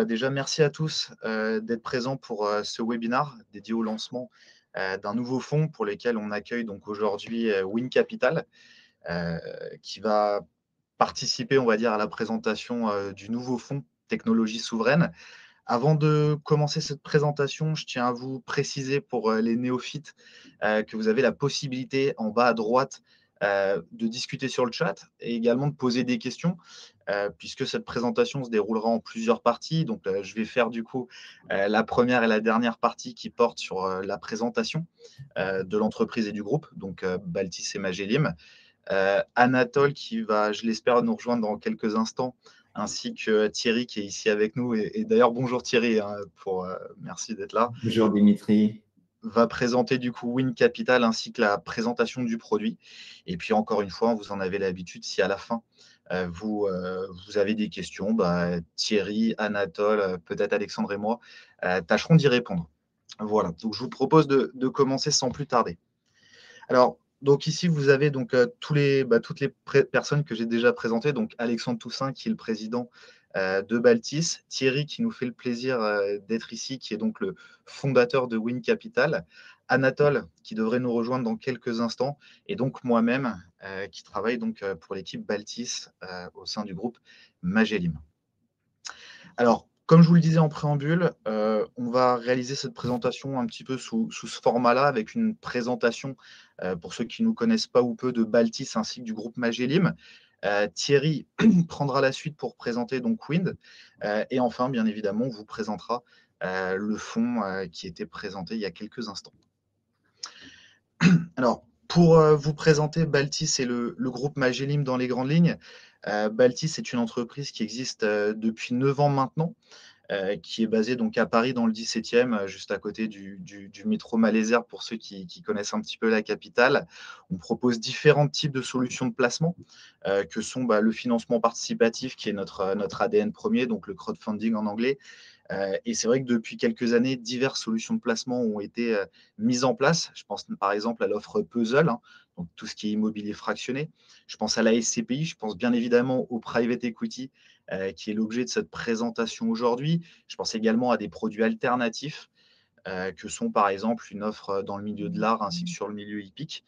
Déjà, merci à tous d'être présents pour ce webinaire dédié au lancement d'un nouveau fonds pour lequel on accueille donc aujourd'hui Win Capital, euh, qui va participer, on va dire, à la présentation du nouveau fonds Technologie souveraine. Avant de commencer cette présentation, je tiens à vous préciser pour les néophytes que vous avez la possibilité en bas à droite de discuter sur le chat et également de poser des questions, puisque cette présentation se déroulera en plusieurs parties. Donc, je vais faire du coup la première et la dernière partie qui portent sur la présentation de l'entreprise et du groupe, donc Baltis et Magellim. Anatole qui va, je l'espère, nous rejoindre dans quelques instants, ainsi que Thierry qui est ici avec nous. Et d'ailleurs, bonjour Thierry, merci d'être là. Bonjour Dimitri. Va présenter du coup Win Capital ainsi que la présentation du produit. Et puis encore une fois, vous en avez l'habitude, si à la fin vous avez des questions, Thierry, Anatole, peut-être Alexandre et moi tâcherons d'y répondre. Voilà, donc je vous propose de commencer sans plus tarder. Alors, donc ici, vous avez donc toutes les personnes que j'ai déjà présentées. Donc, Alexandre Toussaint, qui est le président de Baltis. Thierry, qui nous fait le plaisir d'être ici, qui est donc le fondateur de Win Capital. Anatole, qui devrait nous rejoindre dans quelques instants. Et donc, moi-même, qui travaille donc pour l'équipe Baltis au sein du groupe Magellim. Alors, comme je vous le disais en préambule, on va réaliser cette présentation un petit peu sous ce format-là, avec une présentation, pour ceux qui ne nous connaissent pas ou peu, de Baltis ainsi que du groupe Magellim. Thierry prendra la suite pour présenter donc Wind. Et enfin, bien évidemment, on vous présentera le fonds qui était présenté il y a quelques instants. Alors, pour vous présenter Baltis et le groupe Magellim dans les grandes lignes, Baltis est une entreprise qui existe depuis 9 ans maintenant, qui est basée donc à Paris dans le 17e, juste à côté du métro Malesherbes pour ceux qui connaissent un petit peu la capitale. On propose différents types de solutions de placement, que sont le financement participatif, qui est notre ADN premier, donc le crowdfunding en anglais. Et c'est vrai que depuis quelques années, diverses solutions de placement ont été mises en place. Je pense par exemple à l'offre Puzzle, donc tout ce qui est immobilier fractionné. Je pense à la SCPI, je pense bien évidemment au private equity, qui est l'objet de cette présentation aujourd'hui. Je pense également à des produits alternatifs, que sont par exemple une offre dans le milieu de l'art ainsi que sur le milieu hippique.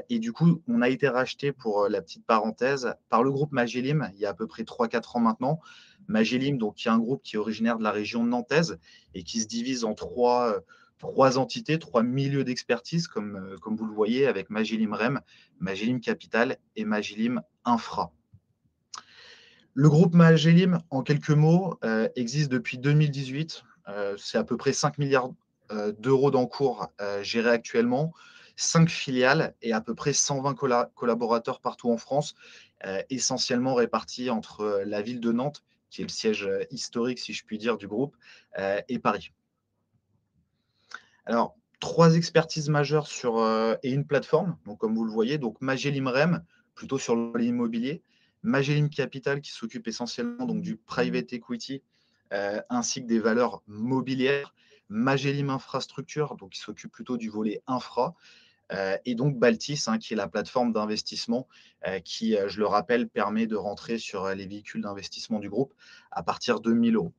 Et du coup, on a été racheté, pour la petite parenthèse, par le groupe Magellim il y a à peu près 3-4 ans maintenant. Magellim, donc, qui est un groupe qui est originaire de la région nantaise et qui se divise en trois entités, 3 milieux d'expertise, comme vous le voyez, avec Magellim REM, Magellim Capital et Magellim Infra. Le groupe Magellim, en quelques mots, existe depuis 2018. C'est à peu près 5 milliards d'euros d'encours gérés actuellement, 5 filiales et à peu près 120 collaborateurs partout en France, essentiellement répartis entre la ville de Nantes, qui est le siège historique, si je puis dire, du groupe, et Paris. Alors, 3 expertises majeures et une plateforme, donc comme vous le voyez, donc Magellim REM, plutôt sur l'immobilier, Magellim Capital, qui s'occupe essentiellement donc du private equity, ainsi que des valeurs mobilières, Magellim Infrastructure, donc qui s'occupe plutôt du volet infra, et donc Baltis, qui est la plateforme d'investissement qui, je le rappelle, permet de rentrer sur les véhicules d'investissement du groupe à partir de 1 000 euros.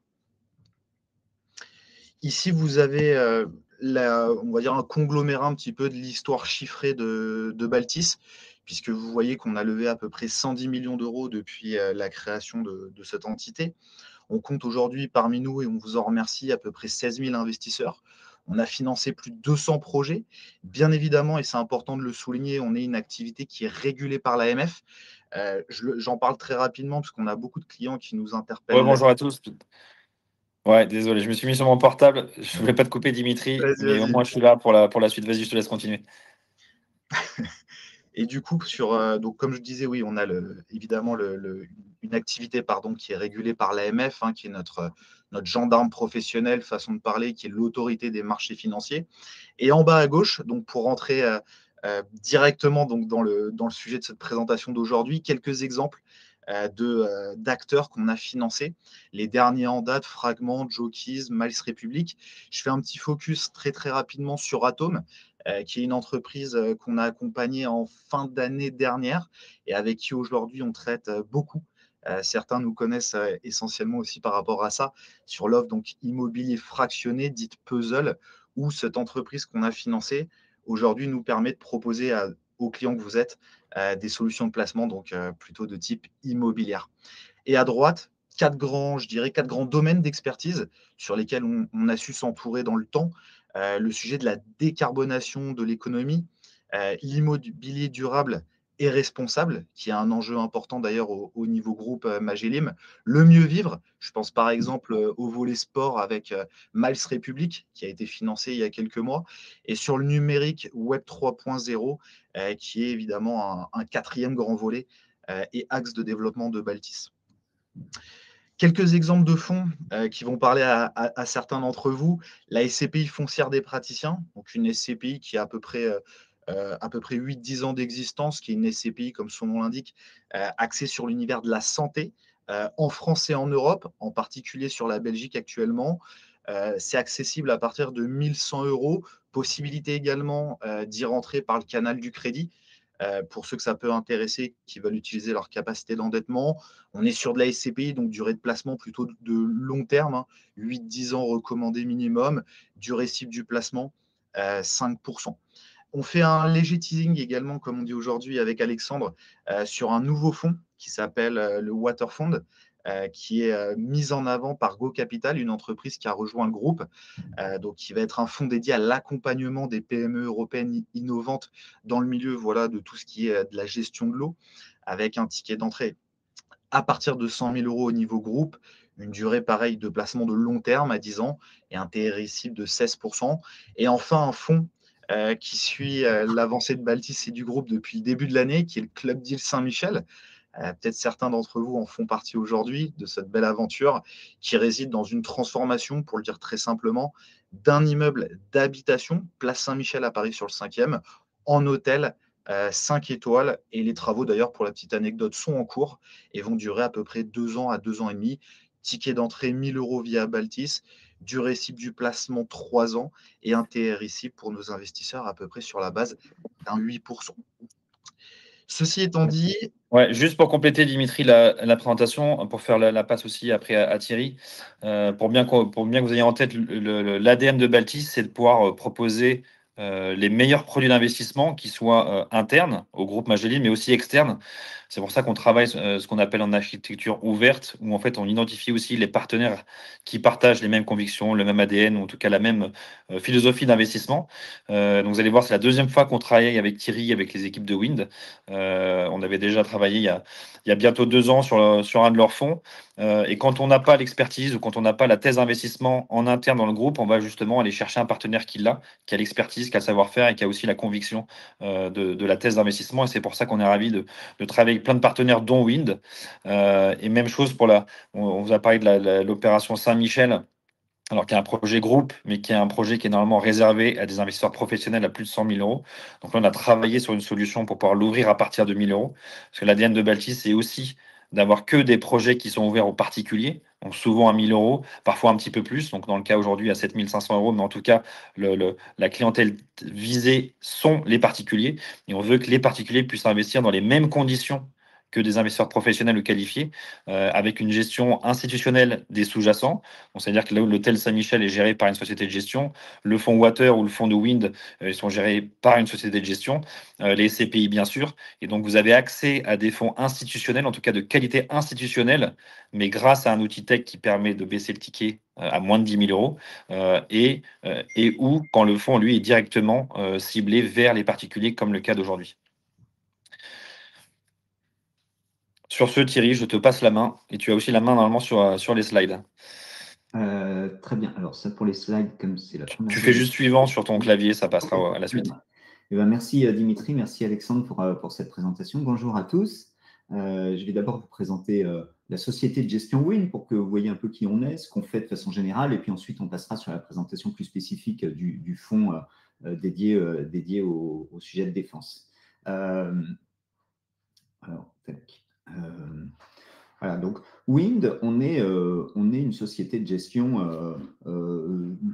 Ici, vous avez on va dire un conglomérat un petit peu de l'histoire chiffrée de Baltis, puisque vous voyez qu'on a levé à peu près 110 millions d'euros depuis la création de cette entité. On compte aujourd'hui parmi nous, et on vous en remercie, à peu près 16 000 investisseurs. On a financé plus de 200 projets. Bien évidemment, et c'est important de le souligner, on est une activité qui est régulée par l'AMF. J'en parle très rapidement parce qu'on a beaucoup de clients qui nous interpellent. Ouais, bonjour à tous. Ouais, désolé, je me suis mis sur mon portable. Je voulais pas te couper, Dimitri, mais au moins je suis là pour la suite. Vas-y, je te laisse continuer. Et du coup, donc comme je disais, oui, on a évidemment une activité qui est régulée par l'AMF, qui est notre gendarme professionnel, façon de parler, qui est l'autorité des marchés financiers. Et en bas à gauche, donc pour rentrer directement donc dans le sujet de cette présentation d'aujourd'hui, quelques exemples d'acteurs qu'on a financés. Les derniers en date, Fragment, Jokies, Miles Republic. Je fais un petit focus très très rapidement sur Atom, qui est une entreprise qu'on a accompagnée en fin d'année dernière et avec qui aujourd'hui on traite beaucoup Certains nous connaissent essentiellement aussi par rapport à ça, sur l'offre donc immobilier fractionné, dite puzzle, où cette entreprise qu'on a financée, aujourd'hui, nous permet de proposer aux clients que vous êtes des solutions de placement, donc plutôt de type immobilière. Et à droite, je dirais quatre grands domaines d'expertise sur lesquels on a su s'entourer dans le temps. Le sujet de la décarbonation de l'économie, l'immobilier durable et responsable, qui est un enjeu important d'ailleurs au niveau groupe Magellim. Le mieux vivre, je pense par exemple au volet sport avec Miles Republic, qui a été financé il y a quelques mois, et sur le numérique Web 3.0, qui est évidemment un quatrième grand volet et axe de développement de Baltis. Quelques exemples de fonds qui vont parler à certains d'entre vous. La SCPI foncière des praticiens, donc une SCPI qui a à peu près 8-10 ans d'existence, qui est une SCPI, comme son nom l'indique, axée sur l'univers de la santé, en France et en Europe, en particulier sur la Belgique actuellement. C'est accessible à partir de 1 100 €. Possibilité également d'y rentrer par le canal du crédit. Pour ceux que ça peut intéresser, qui veulent utiliser leur capacité d'endettement. On est sur de la SCPI, donc durée de placement plutôt de long terme, 8-10 ans recommandé minimum, durée cible du placement, 5%. On fait un léger teasing également, comme on dit aujourd'hui avec Alexandre, sur un nouveau fonds qui s'appelle le Water Fund, qui est mis en avant par Go Capital, une entreprise qui a rejoint le groupe, donc qui va être un fonds dédié à l'accompagnement des PME européennes innovantes dans le milieu de tout ce qui est de la gestion de l'eau, avec un ticket d'entrée à partir de 100 000 € au niveau groupe, une durée pareille de placement de long terme à 10 ans et un TRI cible de 16%. Et enfin, un fonds qui suit l'avancée de Baltis et du groupe depuis le début de l'année, qui est le Club Deal Saint-Michel. Peut-être certains d'entre vous en font partie aujourd'hui de cette belle aventure qui réside dans une transformation, pour le dire très simplement, d'un immeuble d'habitation, place Saint-Michel à Paris sur le 5e, en hôtel 5 étoiles. Et les travaux, d'ailleurs, pour la petite anecdote, sont en cours et vont durer à peu près 2 ans à 2 ans et demi. Ticket d'entrée 1 000 € via Baltis, durée cible du placement 3 ans et un TRI cible pour nos investisseurs à peu près sur la base d'un 8%. Ceci étant dit… Ouais, juste pour compléter, Dimitri, la présentation, pour faire la passe aussi après à Thierry, pour bien que vous ayez en tête l'ADN de Baltis, c'est de pouvoir proposer les meilleurs produits d'investissement qui soient internes au groupe Magellan, mais aussi externes. C'est pour ça qu'on travaille ce qu'on appelle en architecture ouverte, où en fait on identifie aussi les partenaires qui partagent les mêmes convictions, le même ADN, ou en tout cas la même philosophie d'investissement. Donc vous allez voir, c'est la deuxième fois qu'on travaille avec Thierry, avec les équipes de Wind. On avait déjà travaillé il y a bientôt 2 ans sur un de leurs fonds. Et quand on n'a pas l'expertise ou quand on n'a pas la thèse d'investissement en interne dans le groupe, on va justement aller chercher un partenaire qui a l'expertise, qui a le savoir-faire et qui a aussi la conviction de la thèse d'investissement. Et c'est pour ça qu'on est ravis de travailler avec plein de partenaires, dont Wind. Et même chose on vous a parlé de l'opération Saint-Michel. Alors qu'il y a un projet groupe, mais qui est un projet qui est normalement réservé à des investisseurs professionnels à plus de 100 000 €. Donc là, on a travaillé sur une solution pour pouvoir l'ouvrir à partir de 1 000 €. Parce que l'ADN de Baltis, c'est aussi d'avoir que des projets qui sont ouverts aux particuliers, donc souvent à 1 000 €, parfois un petit peu plus. Donc dans le cas aujourd'hui à 7 500 €, mais en tout cas, la clientèle visée sont les particuliers. Et on veut que les particuliers puissent investir dans les mêmes conditions que des investisseurs professionnels ou qualifiés, avec une gestion institutionnelle des sous-jacents. C'est-à-dire que l'hôtel Saint-Michel est géré par une société de gestion. Le fonds Water ou le fonds de Wind ils sont gérés par une société de gestion. Les SCPI, bien sûr. Et donc, vous avez accès à des fonds institutionnels, en tout cas de qualité institutionnelle, mais grâce à un outil tech qui permet de baisser le ticket à moins de 10 000 € et où, quand le fonds, lui, est directement ciblé vers les particuliers, comme le cas d'aujourd'hui. Sur ce, Thierry, je te passe la main et tu as aussi la main normalement sur les slides. Très bien. Alors, ça pour les slides, comme c'est la première Tu fois. fais juste suivant sur ton clavier, ça passera à la suite. Merci Dimitri, merci Alexandre pour cette présentation. Bonjour à tous. Je vais d'abord vous présenter la société de gestion Wind pour que vous voyez un peu qui on est, ce qu'on fait de façon générale, et puis ensuite on passera sur la présentation plus spécifique du fonds dédié au sujet de défense. Alors, tac. Voilà, donc Wind, on est une société de gestion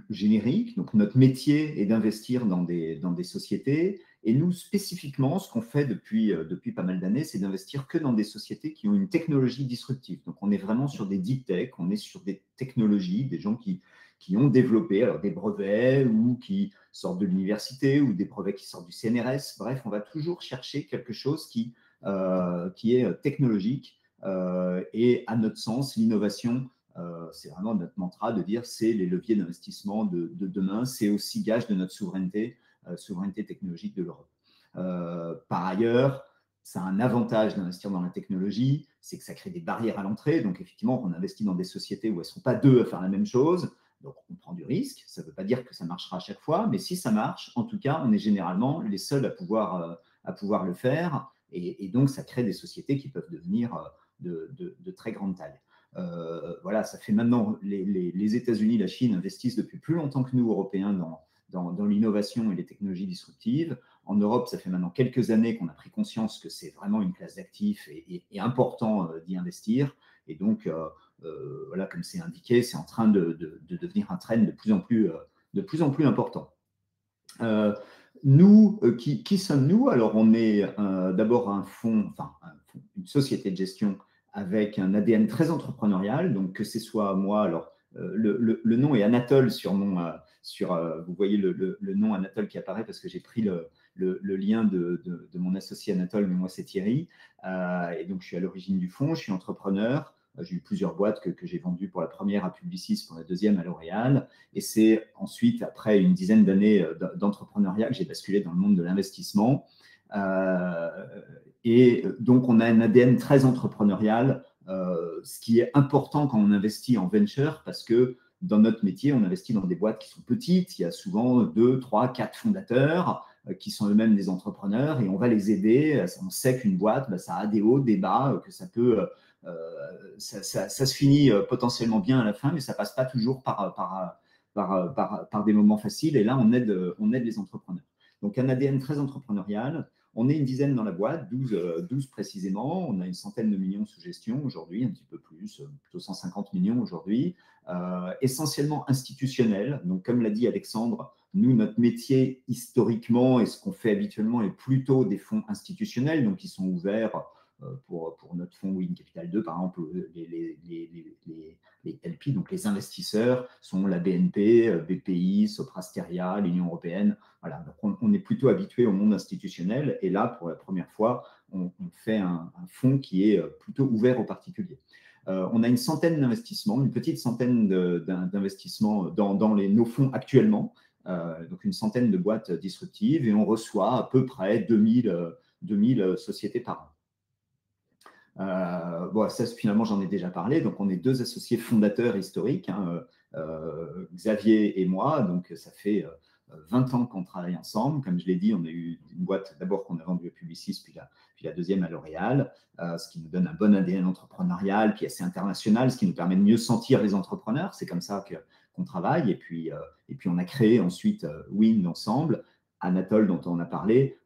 générique. Donc notre métier est d'investir dans des sociétés Et nous, spécifiquement, ce qu'on fait depuis pas mal d'années, c'est d'investir que dans des sociétés qui ont une technologie disruptive. Donc, on est vraiment sur des deep tech, on est sur des technologies, des gens qui ont développé alors, des brevets ou qui sortent de l'université ou des brevets qui sortent du CNRS. Bref, on va toujours chercher quelque chose qui est technologique. Et à notre sens, l'innovation, c'est vraiment notre mantra de dire c'est les leviers d'investissement de demain, c'est aussi gage de notre souveraineté technologique de l'Europe. Par ailleurs, ça a un avantage d'investir dans la technologie, c'est que ça crée des barrières à l'entrée. Donc, effectivement, on investit dans des sociétés où elles ne sont pas deux à faire la même chose. Donc, on prend du risque. Ça ne veut pas dire que ça marchera à chaque fois, mais si ça marche, en tout cas, on est généralement les seuls à pouvoir le faire. Et donc, ça crée des sociétés qui peuvent devenir de très grande taille. Voilà, ça fait maintenant, les États-Unis, la Chine investissent depuis plus longtemps que nous, Européens, dans l'innovation et les technologies disruptives. En Europe, ça fait maintenant quelques années qu'on a pris conscience que c'est vraiment une classe d'actifs et important d'y investir. Et donc, voilà, comme c'est indiqué, c'est en train de devenir un trend de plus en plus important. Nous, qui sommes-nous? Alors, on est d'abord un fonds, une société de gestion avec un ADN très entrepreneurial. Donc, que ce soit moi, alors, le nom est Anatole sur vous voyez le nom Anatole qui apparaît parce que j'ai pris le lien de mon associé Anatole, mais moi c'est Thierry. Et donc je suis à l'origine du fonds, je suis entrepreneur. J'ai eu plusieurs boîtes que j'ai vendues pour la première à Publicis, pour la deuxième à L'Oréal. Et c'est ensuite, après une dizaine d'années d'entrepreneuriat, que j'ai basculé dans le monde de l'investissement. Et donc, on a un ADN très entrepreneurial, ce qui est important quand on investit en venture, parce que dans notre métier, on investit dans des boîtes qui sont petites. Il y a souvent 2, 3, 4 fondateurs qui sont eux-mêmes des entrepreneurs et on va les aider. On sait qu'une boîte, ça a des hauts, des bas, que ça peut… ça se finit potentiellement bien à la fin, mais ça ne passe pas toujours par des moments faciles. Et là, on aide les entrepreneurs. Donc, un ADN très entrepreneurial. On est une dizaine dans la boîte, 12 précisément. On a une centaine de millions sous gestion aujourd'hui, un petit peu plus, plutôt 150 millions aujourd'hui. Essentiellement institutionnel. Donc, comme l'a dit Alexandre, nous, notre métier historiquement et ce qu'on fait habituellement est plutôt des fonds institutionnels, donc ils sont ouverts pour notre fonds Win Capital 2, par exemple, les LP, donc les investisseurs, sont la BNP, BPI, Soprasteria, l'Union européenne. Voilà, donc on est plutôt habitué au monde institutionnel. Et là, pour la première fois, on fait un fonds qui est plutôt ouvert aux particuliers. On a une centaine d'investissements, une petite centaine d'investissements dans nos fonds actuellement. Donc une centaine de boîtes disruptives et on reçoit à peu près 2000 sociétés par an. Bon, ça, finalement, j'en ai déjà parlé. Donc, on est 2 associés fondateurs historiques, Xavier et moi. Donc, ça fait 20 ans qu'on travaille ensemble. Comme je l'ai dit, on a eu une boîte d'abord qu'on a vendue à Publicis, puis la deuxième à L'Oréal, ce qui nous donne un bon ADN entrepreneurial, puis assez international, ce qui nous permet de mieux sentir les entrepreneurs. C'est comme ça qu'on travaille. Et puis, on a créé ensuite Win ensemble. Anatole, dont on a parlé,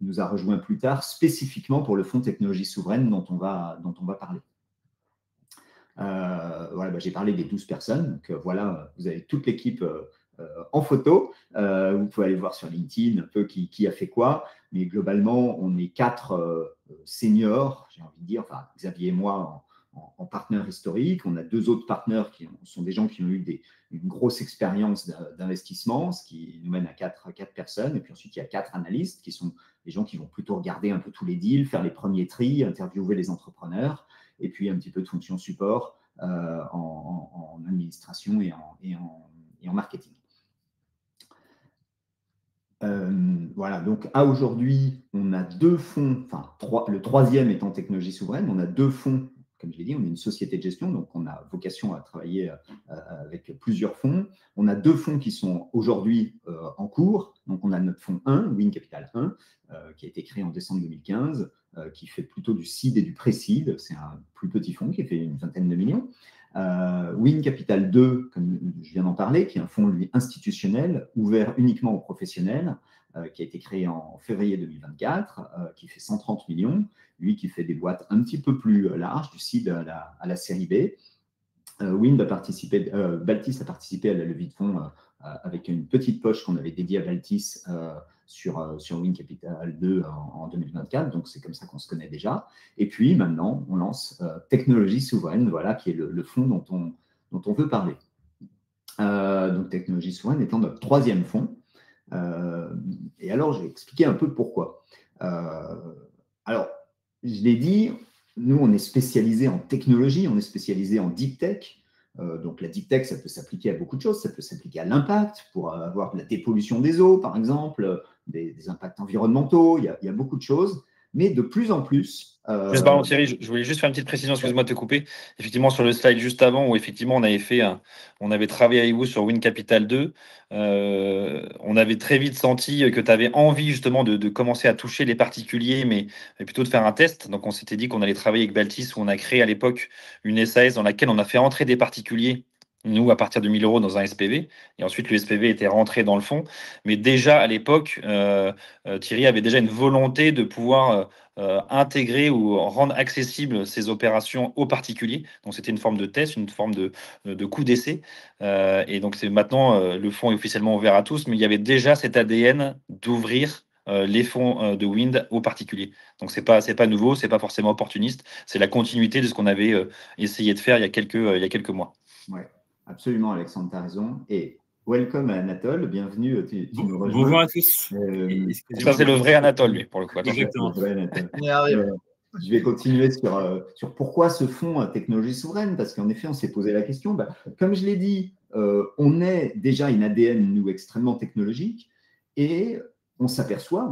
nous a rejoint plus tard spécifiquement pour le fonds technologie souveraine dont on va parler. Voilà, j'ai parlé des 12 personnes. Donc, voilà, vous avez toute l'équipe en photo. Vous pouvez aller voir sur LinkedIn un peu qui a fait quoi. Mais globalement, on est 4 seniors, j'ai envie de dire, enfin Xavier et moi en partenaire historique. On a 2 autres partenaires qui sont des gens qui ont eu une grosse expérience d'investissement, ce qui nous mène à 4 personnes. Et puis ensuite, il y a 4 analystes qui sont des gens qui vont plutôt regarder un peu tous les deals, faire les premiers tris, interviewer les entrepreneurs, et puis un petit peu de fonction support en administration et en marketing. Voilà, donc à aujourd'hui, on a 2 fonds, le 3e étant technologie souveraine, on a 2 fonds. Comme je l'ai dit, on est une société de gestion, donc on a vocation à travailler avec plusieurs fonds. On a 2 fonds qui sont aujourd'hui en cours. Donc, on a notre fonds 1, Win Capital 1, qui a été créé en décembre 2015, qui fait plutôt du seed et du pré-seed. C'est un plus petit fonds qui fait une vingtaine de millions. Win Capital 2, comme je viens d'en parler, qui est un fonds lui, institutionnel, ouvert uniquement aux professionnels, qui a été créé en février 2024, qui fait 130 millions, lui qui fait des boîtes un petit peu plus larges, du seed à la série B. Baltis a participé à la levée de fonds avec une petite poche qu'on avait dédiée à Baltis sur Wind Capital 2 en 2024. Donc, c'est comme ça qu'on se connaît déjà. Et puis, maintenant, on lance Technologie Souveraine, voilà, qui est le fonds dont on veut parler. Donc, Technologie Souveraine étant notre troisième fonds. Et alors, je vais expliquer un peu pourquoi. Alors, je l'ai dit, nous, on est spécialisé en technologie, on est spécialisé en deep tech. Donc, la deep tech, ça peut s'appliquer à beaucoup de choses. Ça peut s'appliquer à l'impact, pour avoir de la dépollution des eaux, par exemple, des impacts environnementaux. Il y a beaucoup de choses. Mais de plus en plus… Juste, pardon, Thierry, je voulais juste faire une petite précision, excuse-moi de te couper. Effectivement, sur le slide juste avant, où effectivement on avait travaillé avec vous sur Wind Capital 2, on avait très vite senti que tu avais envie justement de commencer à toucher les particuliers, mais plutôt de faire un test. Donc on s'était dit qu'on allait travailler avec Baltis, où on a créé à l'époque une SAS dans laquelle on a fait entrer des particuliers, nous, à partir de 1 000 euros dans un SPV. Et ensuite, le SPV était rentré dans le fonds. Mais déjà, à l'époque, Thierry avait déjà une volonté de pouvoir intégrer ou rendre accessible ces opérations aux particuliers. Donc, c'était une forme de test, une forme de coup d'essai. Et donc, c'est maintenant, le fonds est officiellement ouvert à tous, mais il y avait déjà cet ADN d'ouvrir les fonds de Wind aux particuliers. Donc, c'est pas nouveau, c'est pas forcément opportuniste. C'est la continuité de ce qu'on avait essayé de faire il y a quelques mois. Ouais, absolument, Alexandre, tu as raison. Et welcome à Anatole, bienvenue, tu nous rejoins. Bonjour à tous. Ça, c'est le vrai Anatole, lui, pour le coup. Exactement. Je vais continuer sur pourquoi ce fonds technologie souveraine, parce qu'en effet, on s'est posé la question. Comme je l'ai dit, on est déjà une ADN, nous, extrêmement technologique, et on s'aperçoit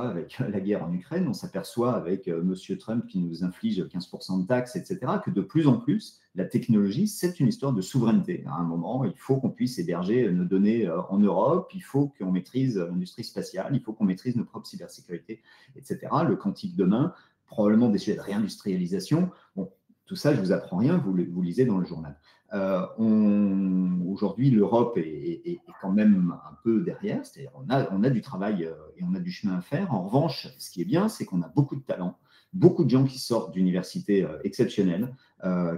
avec la guerre en Ukraine, on s'aperçoit avec M. Trump qui nous inflige 15% de taxes, etc., que de plus en plus, la technologie, c'est une histoire de souveraineté. À un moment, il faut qu'on puisse héberger nos données en Europe, il faut qu'on maîtrise l'industrie spatiale, il faut qu'on maîtrise nos propres cybersécurités, etc. Le quantique demain, probablement des sujets de réindustrialisation. Bon, tout ça, je ne vous apprends rien, vous lisez dans le journal. Aujourd'hui, l'Europe est quand même un peu derrière, c'est-à-dire on a du travail et on a du chemin à faire. En revanche, ce qui est bien, c'est qu'on a beaucoup de talents, beaucoup de gens qui sortent d'universités exceptionnelles,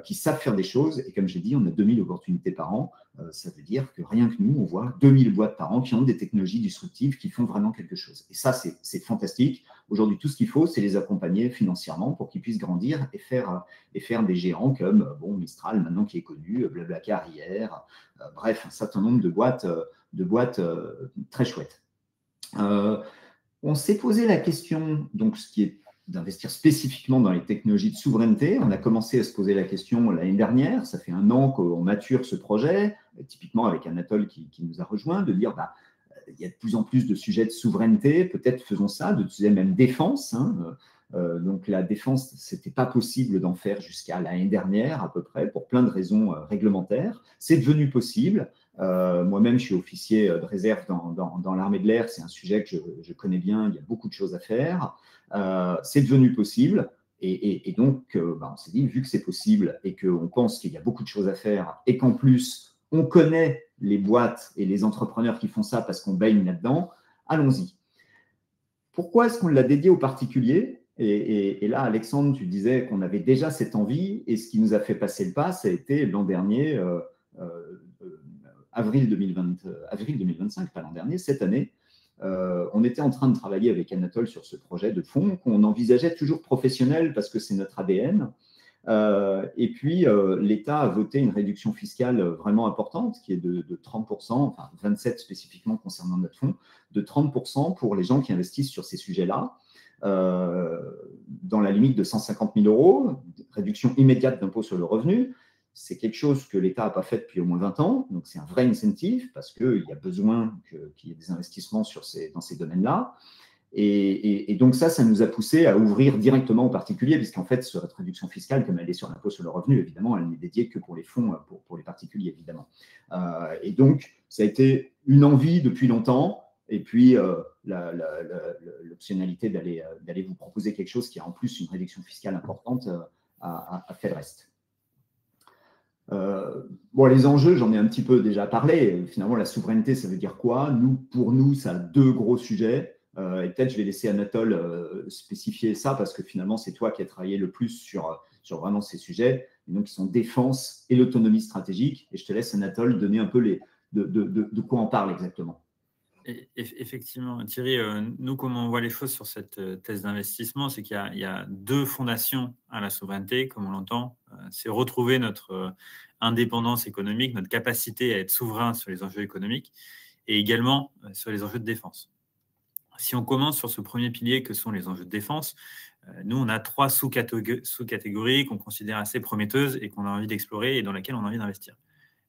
qui savent faire des choses. Et comme j'ai dit, on a 2000 opportunités par an. Ça veut dire que rien que nous, on voit 2000 boîtes par an qui ont des technologies disruptives, qui font vraiment quelque chose. Et ça, c'est fantastique. Aujourd'hui, tout ce qu'il faut, c'est les accompagner financièrement pour qu'ils puissent grandir et faire des géants comme Mistral, maintenant qui est connu, Blablacar hier, bref, un certain nombre de boîtes très chouettes. On s'est posé la question, donc ce qui est d'investir spécifiquement dans les technologies de souveraineté. On a commencé à se poser la question l'année dernière. Ça fait 1 an qu'on mature ce projet, typiquement avec Anatole qui nous a rejoint, de dire il y a de plus en plus de sujets de souveraineté, peut-être faisons ça, de sujets même défense. Donc la défense, ce n'était pas possible d'en faire jusqu'à l'année dernière à peu près, pour plein de raisons réglementaires. C'est devenu possible. Moi-même, je suis officier de réserve dans l'armée de l'air. C'est un sujet que je connais bien. Il y a beaucoup de choses à faire. C'est devenu possible. Et donc, on s'est dit, vu que c'est possible et qu'on pense qu'il y a beaucoup de choses à faire et qu'en plus, on connaît les boîtes et les entrepreneurs qui font ça parce qu'on baigne là-dedans, allons-y. Pourquoi est-ce qu'on l'a dédié aux particuliers ? Et là, Alexandre, tu disais qu'on avait déjà cette envie, et ce qui nous a fait passer le pas, ça a été l'an dernier, avril 2025, pas l'an dernier, cette année. On était en train de travailler avec Anatole sur ce projet de fonds qu'on envisageait toujours professionnel parce que c'est notre ADN. Et puis, l'État a voté une réduction fiscale vraiment importante qui est de 30%, enfin 27% spécifiquement concernant notre fonds, de 30% pour les gens qui investissent sur ces sujets-là. Dans la limite de 150 000 euros, réduction immédiate d'impôt sur le revenu. C'est quelque chose que l'État n'a pas fait depuis au moins 20 ans, donc c'est un vrai incentive parce qu'il y a besoin qu'il y ait des investissements dans ces domaines-là. Et donc ça nous a poussé à ouvrir directement aux particuliers, puisqu'en fait, cette réduction fiscale, comme elle est sur l'impôt sur le revenu, évidemment, elle n'est dédiée que pour les fonds, pour les particuliers, évidemment. Et donc, ça a été une envie depuis longtemps. Et puis, l'optionnalité d'aller vous proposer quelque chose qui a en plus une réduction fiscale importante a fait le reste. Les enjeux, j'en ai un petit peu déjà parlé. Finalement, la souveraineté, ça veut dire quoi ? Pour nous, ça a 2 gros sujets. Et peut-être, je vais laisser Anatole spécifier ça parce que finalement, c'est toi qui as travaillé le plus sur vraiment ces sujets, et donc qui sont défense et l'autonomie stratégique. Et je te laisse, Anatole, donner un peu de quoi on parle exactement. Effectivement, Thierry, nous, comment on voit les choses sur cette thèse d'investissement, c'est qu'il y a deux fondations à la souveraineté, comme on l'entend. C'est retrouver notre indépendance économique, notre capacité à être souverain sur les enjeux économiques et également sur les enjeux de défense. Si on commence sur ce premier pilier que sont les enjeux de défense, nous, on a 3 sous-catégories qu'on considère assez prometteuses et qu'on a envie d'explorer et dans lesquelles on a envie d'investir.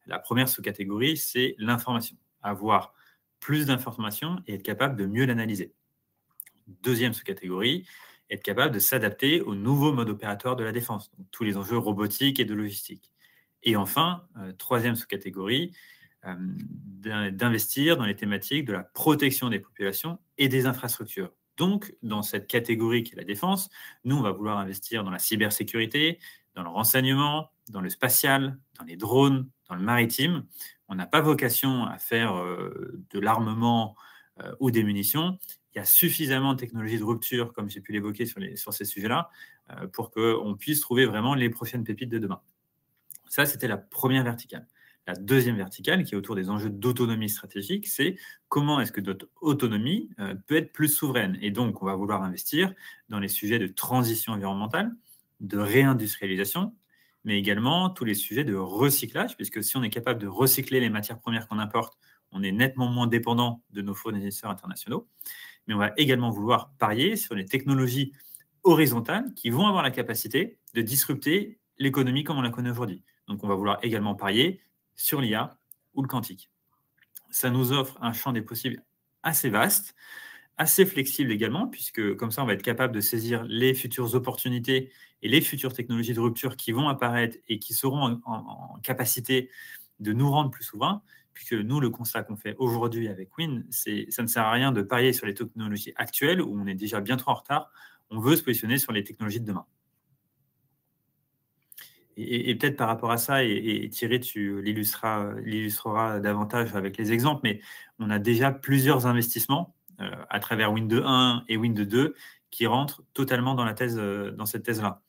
La première sous-catégorie, c'est l'information, avoir plus d'informations et être capable de mieux l'analyser. Deuxième sous-catégorie, être capable de s'adapter aux nouveaux modes opératoires de la défense, donc tous les enjeux robotiques et de logistique. Et enfin, troisième sous-catégorie, d'investir dans les thématiques de la protection des populations et des infrastructures. Donc, dans cette catégorie qui est la défense, nous, on va vouloir investir dans la cybersécurité, dans le renseignement, dans le spatial, dans les drones, dans le maritime. On n'a pas vocation à faire de l'armement ou des munitions. Il y a suffisamment de technologies de rupture, comme j'ai pu l'évoquer sur ces sujets-là, pour qu'on puisse trouver vraiment les prochaines pépites de demain. Ça, c'était la première verticale. La deuxième verticale, qui est autour des enjeux d'autonomie stratégique, c'est comment est-ce que notre autonomie peut être plus souveraine. Et donc, on va vouloir investir dans les sujets de transition environnementale, de réindustrialisation, mais également tous les sujets de recyclage, puisque si on est capable de recycler les matières premières qu'on importe, on est nettement moins dépendant de nos fournisseurs internationaux. Mais on va également vouloir parier sur les technologies horizontales qui vont avoir la capacité de disrupter l'économie comme on la connaît aujourd'hui. Donc, on va vouloir également parier sur l'IA ou le quantique. Ça nous offre un champ des possibles assez vaste, assez flexible également, puisque comme ça, on va être capable de saisir les futures opportunités et les futures technologies de rupture qui vont apparaître et qui seront en capacité de nous rendre plus souverains, puisque nous, le constat qu'on fait aujourd'hui avec Wind, c'est ça ne sert à rien de parier sur les technologies actuelles, où on est déjà bien trop en retard. On veut se positionner sur les technologies de demain. Et peut-être par rapport à ça, et Thierry, tu l'illustreras davantage avec les exemples, mais on a déjà plusieurs investissements à travers Wind 1 et Wind 2 qui rentrent totalement dans cette thèse-là.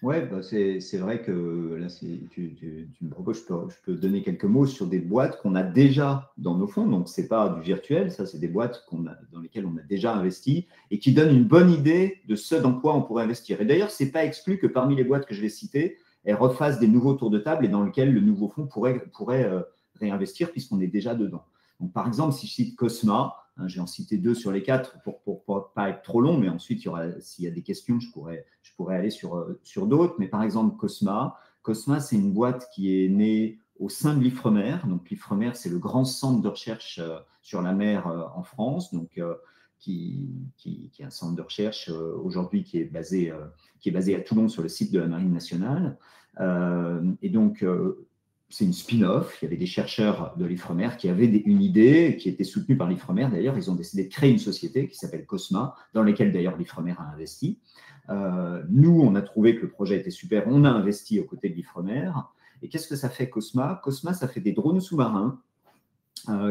Oui, bah c'est vrai que là, tu me proposes, je peux donner quelques mots sur des boîtes qu'on a déjà dans nos fonds. Donc, ce n'est pas du virtuel, ça, c'est des boîtes dans lesquelles on a déjà investi et qui donnent une bonne idée de ce dans quoi on pourrait investir. Et d'ailleurs, ce n'est pas exclu que parmi les boîtes que je vais citer, elles refassent des nouveaux tours de table et dans lesquels le nouveau fonds pourrait réinvestir puisqu'on est déjà dedans. Donc, par exemple, si je cite Cosma, je vais en citer 2 sur les 4 pour ne pas être trop long, mais ensuite, s'il y a des questions, je pourrais aller sur d'autres. Mais par exemple, Cosma, c'est une boîte qui est née au sein de l'Ifremer. Donc, l'Ifremer, c'est le grand centre de recherche sur la mer en France, donc, qui est un centre de recherche aujourd'hui qui est basé à Toulon sur le site de la Marine nationale. Et donc, c'est une spin-off. Il y avait des chercheurs de l'Ifremer qui avaient une idée, qui était soutenue par l'Ifremer. D'ailleurs, ils ont décidé de créer une société qui s'appelle Cosma, dans laquelle d'ailleurs l'Ifremer a investi. Nous, on a trouvé que le projet était super. On a investi aux côtés de l'Ifremer. Et qu'est-ce que ça fait, Cosma? Cosma, ça fait des drones sous-marins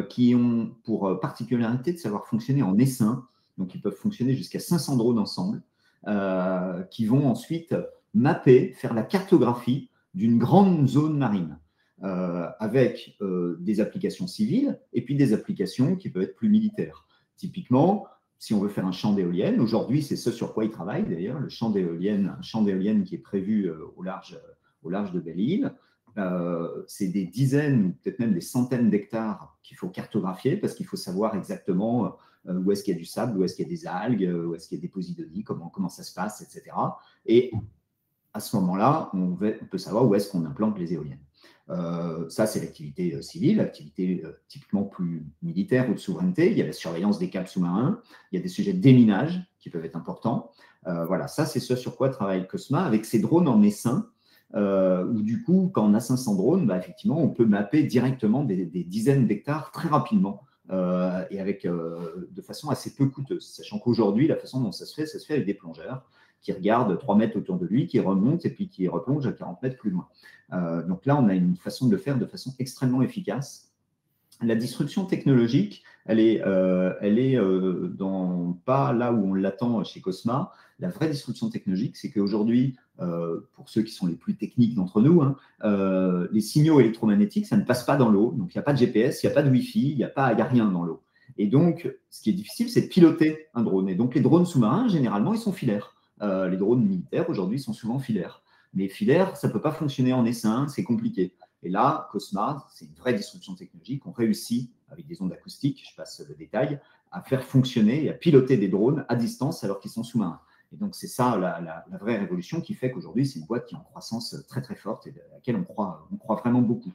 qui ont pour particularité de savoir fonctionner en essaim. Donc, ils peuvent fonctionner jusqu'à 500 drones ensemble, qui vont ensuite mapper, faire la cartographie d'une grande zone marine. Avec des applications civiles et puis des applications qui peuvent être plus militaires. Typiquement, si on veut faire un champ d'éoliennes, aujourd'hui, c'est ce sur quoi ils travaillent d'ailleurs, un champ d'éoliennes qui est prévu au large de Belle-Île. C'est des dizaines ou peut-être même des centaines d'hectares qu'il faut cartographier parce qu'il faut savoir exactement où est-ce qu'il y a du sable, où est-ce qu'il y a des algues, où est-ce qu'il y a des posidonies, comment ça se passe, etc. Et à ce moment-là, on peut savoir où est-ce qu'on implante les éoliennes. Ça, c'est l'activité civile, l'activité typiquement plus militaire ou de souveraineté. Il y a la surveillance des câbles sous-marins, il y a des sujets de déminage qui peuvent être importants. Voilà, ça, c'est ce sur quoi travaille Cosma avec ses drones en essaim, où du coup, quand on a 500 drones, bah, effectivement, on peut mapper directement des dizaines d'hectares très rapidement et de façon assez peu coûteuse, sachant qu'aujourd'hui, la façon dont ça se fait avec des plongeurs qui regardent 3 mètres autour de lui, qui remontent et puis qui replongent à 40 mètres plus loin. Donc là, on a une façon de le faire de façon extrêmement efficace La disruption technologique, elle est pas là où on l'attend chez Cosma. La vraie disruption technologique, c'est qu'aujourd'hui, pour ceux qui sont les plus techniques d'entre nous, hein, les signaux électromagnétiques, ça ne passe pas dans l'eau. Donc, il n'y a pas de GPS, il n'y a pas de Wi-Fi, il n'y a rien dans l'eau. Et donc, ce qui est difficile, c'est de piloter un drone. Et donc, les drones sous-marins, généralement, ils sont filaires. Les drones militaires, aujourd'hui, sont souvent filaires. Mais filaires, ça ne peut pas fonctionner en essaim, c'est compliqué. Et là, Cosma, c'est une vraie disruption technologique. On réussit, avec des ondes acoustiques, je passe le détail, à faire fonctionner et à piloter des drones à distance alors qu'ils sont sous-marins. Et donc, c'est ça la vraie révolution qui fait qu'aujourd'hui, c'est une boîte qui est en croissance très, très forte et à laquelle on croit vraiment beaucoup.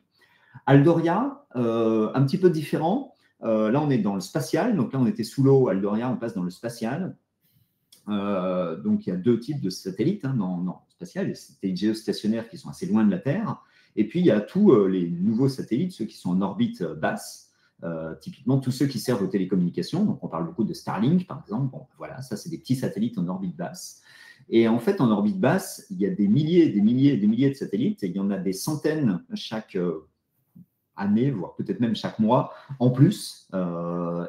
Aldoria, un petit peu différent. Là, on est dans le spatial. Donc là, on était sous l'eau. Aldoria, on passe dans le spatial. Donc, il y a 2 types de satellites dans le spatial. Les satellites géostationnaires qui sont assez loin de la Terre. Et puis, il y a tous les nouveaux satellites, ceux qui sont en orbite basse, typiquement tous ceux qui servent aux télécommunications. Donc, on parle beaucoup de Starlink, par exemple. Bon, voilà, ça, c'est des petits satellites en orbite basse. Et en fait, en orbite basse, il y a des milliers et des milliers et des milliers de satellites. Et il y en a des centaines chaque année, voire peut-être même chaque mois en plus.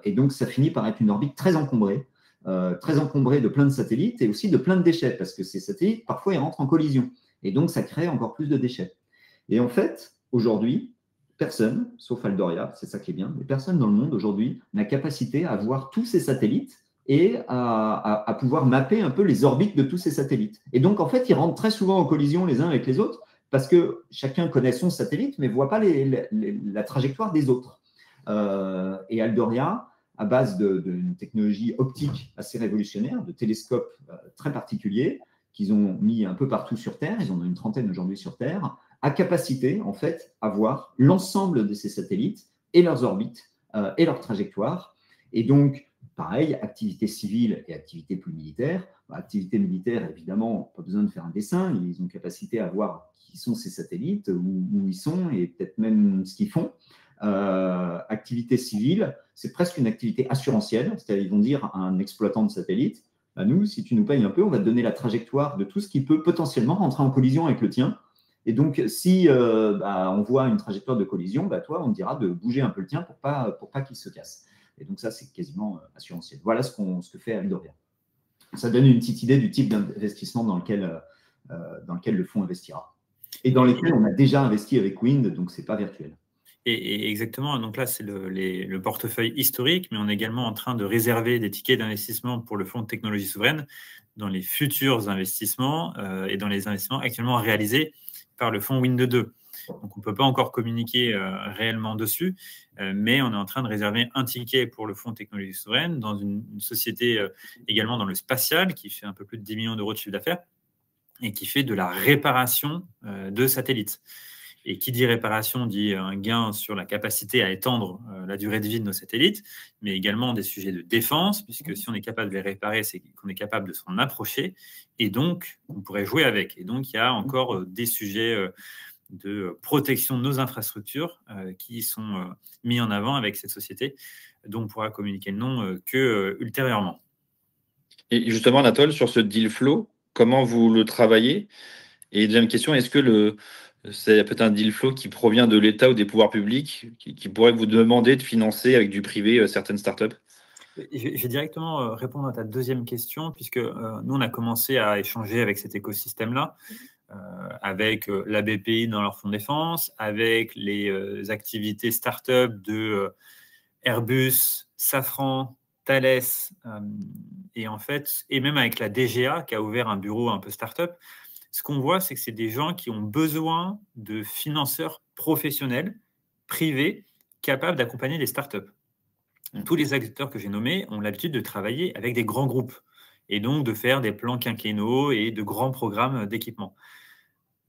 Et donc, ça finit par être une orbite très encombrée de plein de satellites et aussi de plein de déchets, parce que ces satellites, parfois, ils rentrent en collision. Et donc, ça crée encore plus de déchets. Et en fait, aujourd'hui, personne, sauf Aldoria, c'est ça qui est bien, mais personne dans le monde aujourd'hui n'a capacité à voir tous ces satellites et à pouvoir mapper un peu les orbites de tous ces satellites. Et donc, en fait, ils rentrent très souvent en collision les uns avec les autres parce que chacun connaît son satellite, mais ne voit pas la trajectoire des autres. Et Aldoria, à base d'une technologie optique assez révolutionnaire, de télescopes très particuliers, qu'ils ont mis un peu partout sur Terre, ils en ont une trentaine aujourd'hui sur Terre, a capacité, en fait, à voir l'ensemble de ces satellites et leurs orbites et leurs trajectoires. Et donc, pareil, activité civile et activité plus militaire. Activité militaire, évidemment, pas besoin de faire un dessin. Ils ont capacité à voir qui sont ces satellites, où ils sont et peut-être même ce qu'ils font. Activité civile, c'est presque une activité assurantielle. C'est-à-dire, ils vont dire à un exploitant de satellite, nous, si tu nous payes un peu, on va te donner la trajectoire de tout ce qui peut potentiellement rentrer en collision avec le tien. Et donc, si on voit une trajectoire de collision, toi, on te dira de bouger un peu le tien pour pas qu'il se casse. Et donc, ça, c'est quasiment assurantiel. Voilà ce que fait Aldoria. Ça donne une petite idée du type d'investissement dans lequel le fonds investira. Et dans lesquels on a déjà investi avec Wind, donc ce n'est pas virtuel. Et exactement, donc là, c'est le portefeuille historique, mais on est également en train de réserver des tickets d'investissement pour le fonds de technologie souveraine dans les futurs investissements et dans les investissements actuellement réalisés par le fonds Wind 2. Donc, on ne peut pas encore communiquer réellement dessus, mais on est en train de réserver un ticket pour le fonds de technologie souveraine dans une société également dans le spatial qui fait un peu plus de 10 millions d'euros de chiffre d'affaires et qui fait de la réparation de satellites. Et qui dit réparation dit un gain sur la capacité à étendre la durée de vie de nos satellites, mais également des sujets de défense, puisque si on est capable de les réparer, c'est qu'on est capable de s'en approcher, et donc on pourrait jouer avec. Et donc il y a encore des sujets de protection de nos infrastructures qui sont mis en avant avec cette société, dont on pourra communiquer le nom que ultérieurement. Et justement, Anatole, sur ce deal flow, comment vous le travaillez? Et deuxième question, est-ce que c'est peut-être un deal flow qui provient de l'État ou des pouvoirs publics qui pourrait vous demander de financer avec du privé certaines startups? Je vais directement répondre à ta deuxième question, puisque nous, on a commencé à échanger avec cet écosystème-là, avec la BPI dans leur fonds de défense, avec les activités startups de Airbus, Safran, Thales, et en fait, et même avec la DGA qui a ouvert un bureau un peu startup. Ce qu'on voit, c'est que c'est des gens qui ont besoin de financeurs professionnels, privés, capables d'accompagner les startups. Tous les acteurs que j'ai nommés ont l'habitude de travailler avec des grands groupes et donc de faire des plans quinquennaux et de grands programmes d'équipement.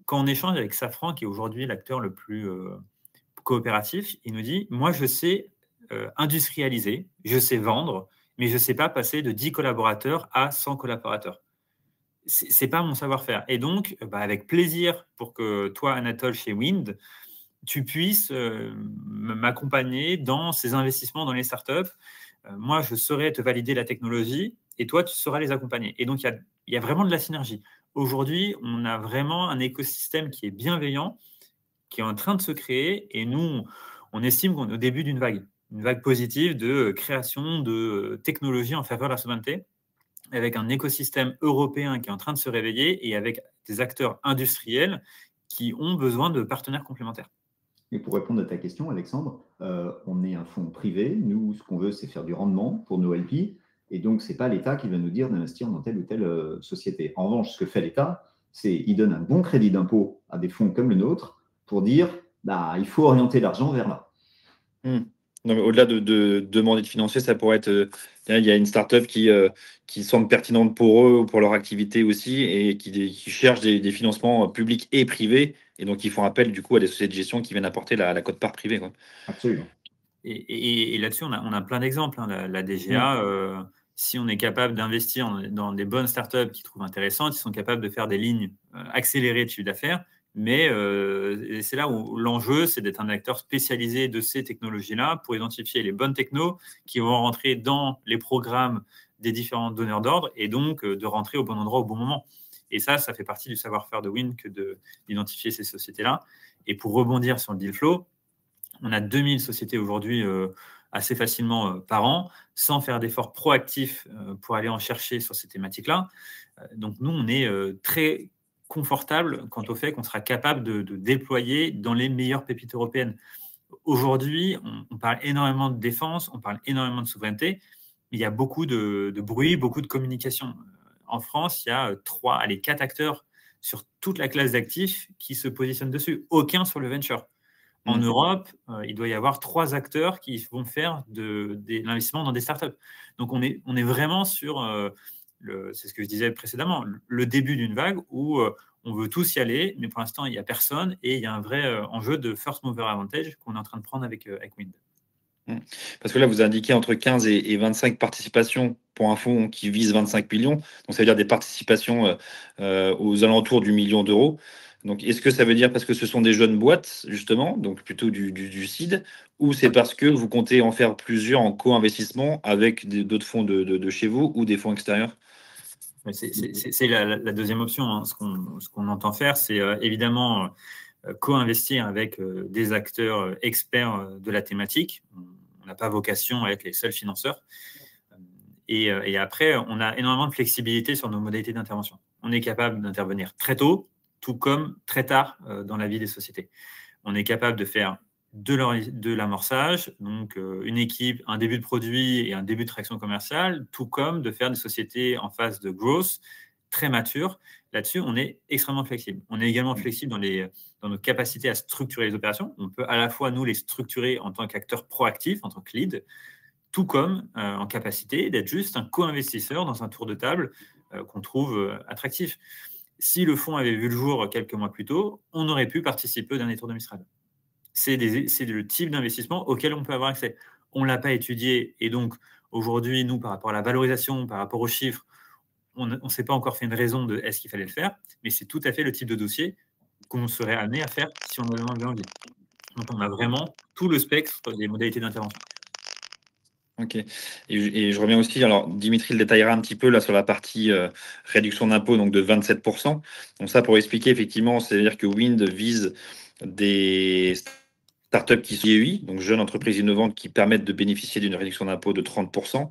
Quand on échange avec Safran, qui est aujourd'hui l'acteur le plus coopératif, il nous dit « Moi, je sais industrialiser, je sais vendre, mais je ne sais pas passer de 10 collaborateurs à 100 collaborateurs. » Ce n'est pas mon savoir-faire. Et donc, avec plaisir pour que toi, Anatole, chez Wind, tu puisses m'accompagner dans ces investissements dans les startups. Moi, je saurais te valider la technologie et toi, tu sauras les accompagner. Et donc, il y a vraiment de la synergie. Aujourd'hui, on a vraiment un écosystème qui est bienveillant, qui est en train de se créer. Et nous, On estime qu'on est au début d'une vague positive de création de technologies en faveur de la souveraineté, avec un écosystème européen qui est en train de se réveiller et avec des acteurs industriels qui ont besoin de partenaires complémentaires. Et pour répondre à ta question, Alexandre, on est un fonds privé. Nous, ce qu'on veut, c'est faire du rendement pour nos LP. Et donc, ce n'est pas l'État qui va nous dire d'investir dans telle ou telle société. En revanche, ce que fait l'État, c'est qu'il donne un bon crédit d'impôt à des fonds comme le nôtre pour dire il faut orienter l'argent vers là. Non, mais au-delà de demander de financer, ça pourrait être. Il y a une start-up qui semble pertinente pour eux ou pour leur activité aussi et qui cherche des financements publics et privés. Et donc, ils font appel du coup à des sociétés de gestion qui viennent apporter la quote-part privée, quoi. Absolument. Et là-dessus, on a plein d'exemples. La DGA, si on est capable d'investir dans des bonnes startups qui trouvent intéressantes, ils sont capables de faire des lignes accélérées de chiffre d'affaires. Mais c'est là où l'enjeu, c'est d'être un acteur spécialisé de ces technologies-là pour identifier les bonnes technos qui vont rentrer dans les programmes des différents donneurs d'ordre et donc de rentrer au bon endroit au bon moment. Et ça fait partie du savoir-faire de Wind que d'identifier ces sociétés-là. Et pour rebondir sur le deal flow, on a 2000 sociétés aujourd'hui assez facilement par an, sans faire d'efforts proactifs pour aller en chercher sur ces thématiques-là. Donc nous, on est très confortable quant au fait qu'on sera capable de déployer dans les meilleures pépites européennes. Aujourd'hui, on parle énormément de défense, on parle énormément de souveraineté, mais il y a beaucoup de bruit, beaucoup de communication. En France, il y a 4 acteurs sur toute la classe d'actifs qui se positionnent dessus, aucun sur le venture. En Europe, il doit y avoir 3 acteurs qui vont faire de l'investissement dans des startups. Donc, on est vraiment sur, c'est ce que je disais précédemment, le début d'une vague où on veut tous y aller, mais pour l'instant, il n'y a personne et il y a un vrai enjeu de first mover advantage qu'on est en train de prendre avec Wind. Parce que là, vous indiquez entre 15 et 25 participations pour un fonds qui vise 25 millions. Donc, ça veut dire des participations aux alentours du million d'euros. Donc, est-ce que ça veut dire parce que ce sont des jeunes boîtes, justement, donc plutôt du seed, ou c'est parce que vous comptez en faire plusieurs en co-investissement avec d'autres fonds de chez vous ou des fonds extérieurs? C'est la deuxième option. Hein. Ce qu'on entend faire, c'est évidemment co-investir avec des acteurs experts de la thématique. On n'a pas vocation à être les seuls financeurs. Et après, on a énormément de flexibilité sur nos modalités d'intervention. On est capable d'intervenir très tôt, tout comme très tard dans la vie des sociétés. On est capable de faire de l'amorçage, donc une équipe, un début de produit et un début de traction commerciale, tout comme de faire des sociétés en phase de growth très matures. Là-dessus, on est extrêmement flexible. On est également flexible dans nos capacités à structurer les opérations. On peut à la fois, nous, les structurer en tant qu'acteur proactif, en tant que lead, tout comme en capacité d'être juste un co-investisseur dans un tour de table qu'on trouve attractif. Si le fonds avait vu le jour quelques mois plus tôt, on aurait pu participer au dernier tour de Mistral. C'est le type d'investissement auquel on peut avoir accès. On ne l'a pas étudié et donc aujourd'hui, nous, par rapport à la valorisation, par rapport aux chiffres, on ne s'est pas encore fait une raison de est-ce qu'il fallait le faire, mais c'est tout à fait le type de dossier qu'on serait amené à faire si on avait envie. Donc on a vraiment tout le spectre des modalités d'intervention. Ok. Et je reviens aussi, alors Dimitri le détaillera un petit peu là sur la partie réduction d'impôt donc de 27%. Donc ça pour expliquer effectivement, c'est-à-dire que Wind vise des startups qui sont GEI, donc jeunes entreprises innovantes qui permettent de bénéficier d'une réduction d'impôt de 30%.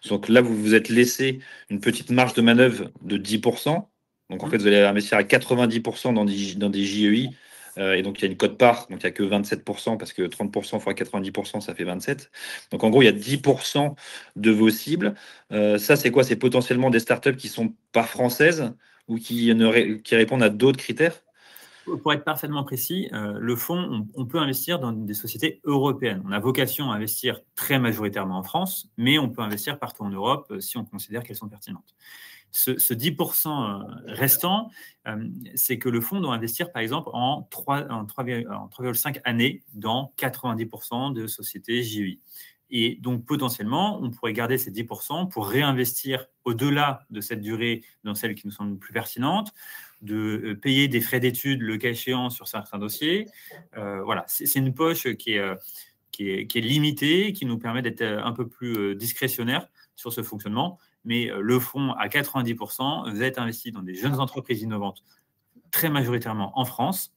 Donc là, vous vous êtes laissé une petite marge de manœuvre de 10%. Donc en fait, vous allez investir à 90% dans des JEI. Et donc, il y a une quote-part, donc il n'y a que 27%, parce que 30% fois 90%, ça fait 27. Donc, en gros, il y a 10% de vos cibles. Ça, c'est quoi? C'est potentiellement des startups qui ne sont pas françaises ou qui répondent à d'autres critères? Pour être parfaitement précis, le fonds, on peut investir dans des sociétés européennes. On a vocation à investir très majoritairement en France, mais on peut investir partout en Europe si on considère qu'elles sont pertinentes. Ce 10% restant, c'est que le fonds doit investir, par exemple, en 3,5 années dans 90% de sociétés JEI. Et donc, potentiellement, on pourrait garder ces 10% pour réinvestir au-delà de cette durée dans celles qui nous semblent plus pertinentes, de payer des frais d'études, le cas échéant, sur certains dossiers. Voilà, c'est une poche qui est limitée, qui nous permet d'être un peu plus discrétionnaire sur ce fonctionnement. Mais le fonds, à 90%, va être investi dans des jeunes entreprises innovantes, très majoritairement en France,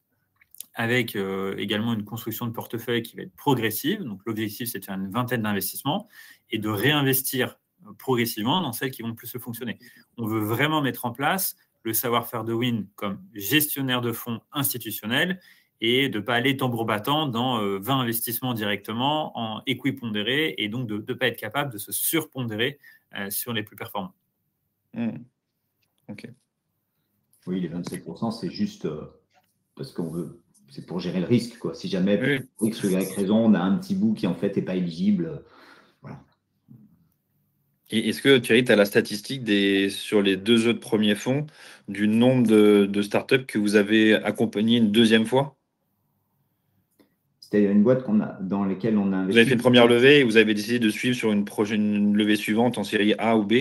avec également une construction de portefeuille qui va être progressive. Donc, l'objectif, c'est de faire une vingtaine d'investissements et de réinvestir progressivement dans celles qui vont le plus fonctionner. On veut vraiment mettre en place le savoir-faire de Win comme gestionnaire de fonds institutionnels et de ne pas aller tambour battant dans 20 investissements directement en équipondéré et donc de ne pas être capable de se surpondérer sur les plus performants. Ok. Oui, les 27%, c'est juste parce qu'on veut, c'est pour gérer le risque, quoi. Si jamais, pour X ou Y raison, on a un petit bout qui en fait n'est pas éligible, voilà. Et est-ce que Thierry, tu as la statistique sur les 2 autres premiers fonds du nombre de startups que vous avez accompagnées une deuxième fois? C'était une boîte dans laquelle on a investi. Vous avez fait une première levée et vous avez décidé de suivre sur une levée suivante en série A ou B?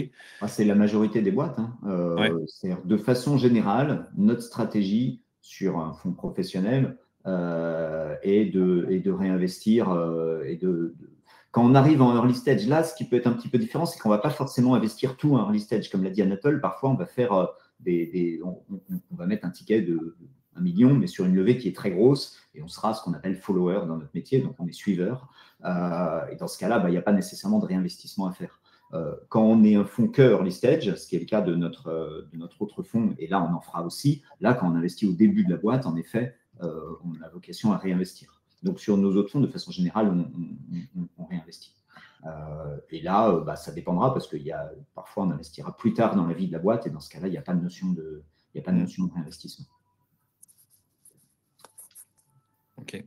C'est la majorité des boîtes. Ouais. C'est-à-dire, de façon générale, notre stratégie sur un fonds professionnel est de réinvestir quand on arrive en early stage, là, ce qui peut être un petit peu différent, c'est qu'on ne va pas forcément investir tout en early stage. Comme l'a dit Anatole, parfois, on va faire on va mettre un ticket de 1 million, mais sur une levée qui est très grosse, et on sera ce qu'on appelle follower dans notre métier, donc on est suiveur. Et dans ce cas-là, il n'y a pas nécessairement de réinvestissement à faire. Quand on est un fonds que early stage, ce qui est le cas de notre autre fonds, et là, on en fera aussi, là, quand on investit au début de la boîte, en effet, on a vocation à réinvestir. Donc, sur nos autres fonds, de façon générale, on réinvestit. Et là, ça dépendra parce qu'il y a parfois, on investira plus tard dans la vie de la boîte et dans ce cas-là, il n'y a pas de notion de réinvestissement. Ok.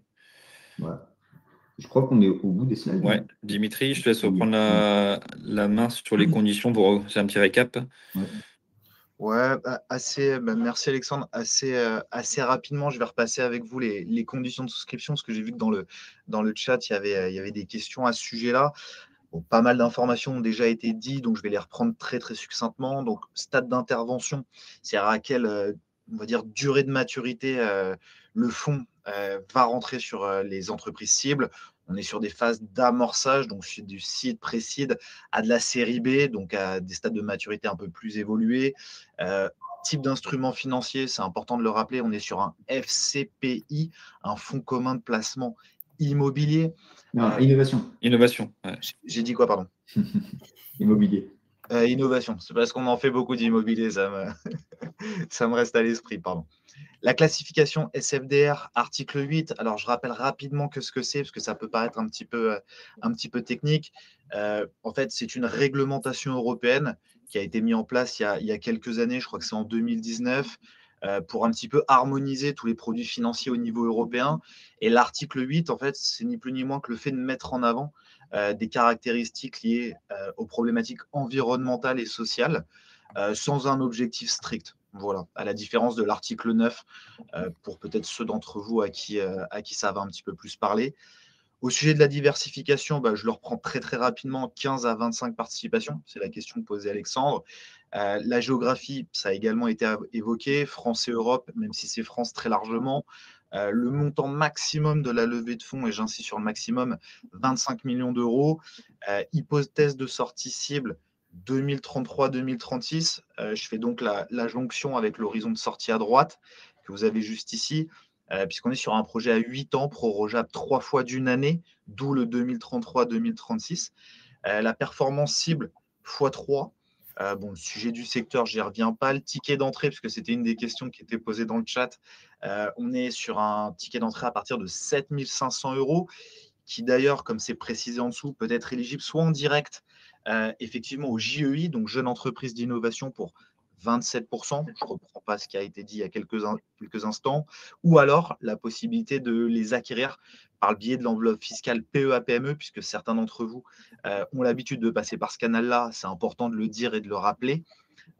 Voilà. Je crois qu'on est au bout des slides. Ouais. Dimitri, je te laisse reprendre la main sur les conditions pour faire un petit récap. Ouais, merci Alexandre. Assez rapidement, je vais repasser avec vous les conditions de souscription, parce que j'ai vu que dans le chat, il y avait des questions à ce sujet-là. Bon, pas mal d'informations ont déjà été dites, donc je vais les reprendre très très succinctement. Donc, stade d'intervention, c'est à quelle on va dire, durée de maturité le fonds va rentrer sur les entreprises cibles. On est sur des phases d'amorçage, donc du seed, pré-seed, à de la série B, donc à des stades de maturité un peu plus évolués. Type d'instrument financier, c'est important de le rappeler, on est sur un FCPI, un fonds commun de placement immobilier. Non, innovation. Innovation. Ouais. J'ai dit quoi, pardon? Immobilier. Innovation. C'est parce qu'on en fait beaucoup d'immobilier, ça me reste à l'esprit, pardon. La classification SFDR, article 8. Alors, je rappelle rapidement ce que c'est, parce que ça peut paraître un petit peu technique. En fait, c'est une réglementation européenne qui a été mise en place il y a quelques années, je crois que c'est en 2019, pour un petit peu harmoniser tous les produits financiers au niveau européen. Et l'article 8, en fait, c'est ni plus ni moins que le fait de mettre en avant des caractéristiques liées aux problématiques environnementales et sociales, sans un objectif strict. Voilà, à la différence de l'article 9, pour peut-être ceux d'entre vous à qui ça va un petit peu plus parler. Au sujet de la diversification, je le reprends très très rapidement, 15 à 25 participations, c'est la question que posait Alexandre. La géographie, ça a également été évoqué, France et Europe, même si c'est France très largement. Le montant maximum de la levée de fonds, et j'insiste sur le maximum, 25 millions d'euros. Hypothèse de sortie cible, 2033-2036. Je fais donc la jonction avec l'horizon de sortie à droite que vous avez juste ici, puisqu'on est sur un projet à 8 ans, prorogeable 3 fois d'une année, d'où le 2033-2036. La performance cible x3. Le sujet du secteur, je n'y reviens pas. Le ticket d'entrée, puisque c'était une des questions qui était posée dans le chat, on est sur un ticket d'entrée à partir de 7 500 €, qui d'ailleurs, comme c'est précisé en dessous, peut être éligible soit en direct, effectivement au JEI, donc Jeune Entreprise d'Innovation, pour 27%, je ne reprends pas ce qui a été dit il y a quelques instants, ou alors la possibilité de les acquérir par le biais de l'enveloppe fiscale PEA-PME, puisque certains d'entre vous ont l'habitude de passer par ce canal-là, c'est important de le dire et de le rappeler.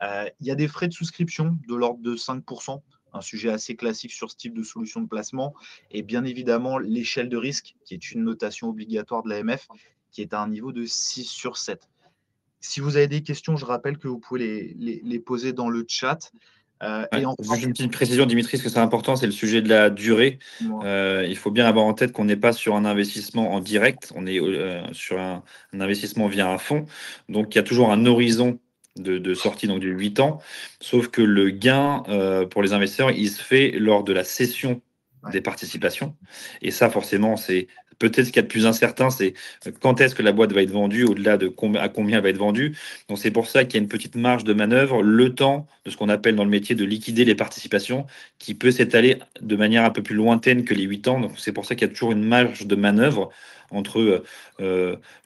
Il y a des frais de souscription de l'ordre de 5%, un sujet assez classique sur ce type de solution de placement, et bien évidemment l'échelle de risque, qui est une notation obligatoire de l'AMF, qui est à un niveau de 6/7. Si vous avez des questions, je rappelle que vous pouvez les poser dans le chat. Juste une petite précision, Dimitri, ce que c'est important, c'est le sujet de la durée. Il faut bien avoir en tête qu'on n'est pas sur un investissement en direct, on est sur un investissement via un fonds. Donc, il y a toujours un horizon de sortie, donc de 8 ans, sauf que le gain pour les investisseurs, il se fait lors de la cession des participations. Et ça, forcément, c'est peut-être ce qu'il y a de plus incertain, c'est quand est-ce que la boîte va être vendue, au-delà de à combien elle va être vendue. Donc, c'est pour ça qu'il y a une petite marge de manœuvre, le temps de ce qu'on appelle dans le métier de liquider les participations, qui peut s'étaler de manière un peu plus lointaine que les 8 ans. Donc, c'est pour ça qu'il y a toujours une marge de manœuvre entre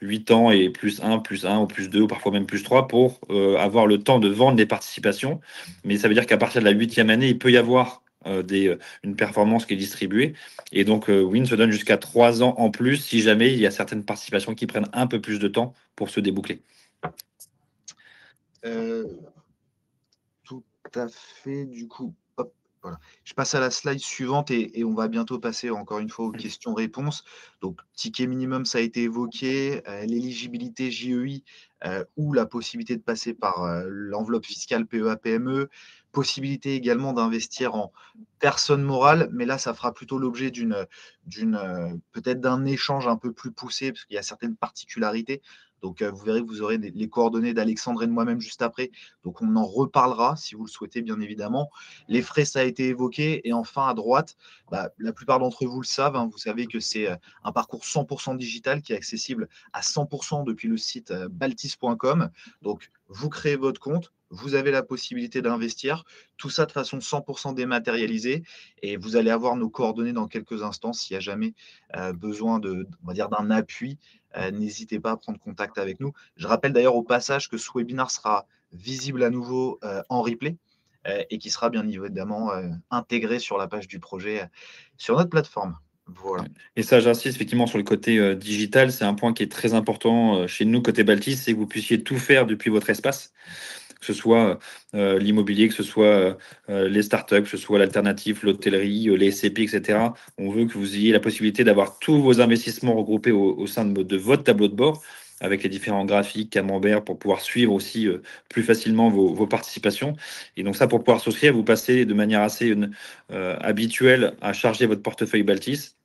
8 ans et plus 1 ou plus 2 ou parfois même plus 3 pour avoir le temps de vendre les participations. Mais ça veut dire qu'à partir de la 8e année, il peut y avoir une performance qui est distribuée. Et donc, Win se donne jusqu'à 3 ans en plus si jamais il y a certaines participations qui prennent un peu plus de temps pour se déboucler. Tout à fait. Du coup, hop, voilà. Je passe à la slide suivante et on va bientôt passer encore une fois aux questions-réponses. Donc, ticket minimum, ça a été évoqué, l'éligibilité JEI ou la possibilité de passer par l'enveloppe fiscale PEA-PME, possibilité également d'investir en personne morale, mais là, ça fera plutôt l'objet peut-être d'un échange un peu plus poussé, parce qu'il y a certaines particularités. Donc, vous verrez que vous aurez les coordonnées d'Alexandre et de moi-même juste après. Donc, on en reparlera si vous le souhaitez, bien évidemment. Les frais, ça a été évoqué. Et enfin, à droite, la plupart d'entre vous le savent. Hein, vous savez que c'est un parcours 100% digital qui est accessible à 100% depuis le site baltis.com. Donc, vous créez votre compte. Vous avez la possibilité d'investir. Tout ça de façon 100% dématérialisée. Et vous allez avoir nos coordonnées dans quelques instants s'il y a jamais besoin on va dire, d'un appui. N'hésitez pas à prendre contact avec nous. Je rappelle d'ailleurs au passage que ce webinaire sera visible à nouveau en replay et qui sera bien évidemment intégré sur la page du projet sur notre plateforme. Voilà. Et ça, j'insiste effectivement sur le côté digital. C'est un point qui est très important chez nous, côté Baltis, c'est que vous puissiez tout faire depuis votre espace, que ce soit l'immobilier, que ce soit les startups, que ce soit l'alternative, l'hôtellerie, les SCP, etc. On veut que vous ayez la possibilité d'avoir tous vos investissements regroupés au sein de votre tableau de bord, avec les différents graphiques, camemberts, pour pouvoir suivre aussi plus facilement vos participations. Et donc ça, pour pouvoir souscrire, vous passez de manière assez habituelle à charger votre portefeuille Baltis,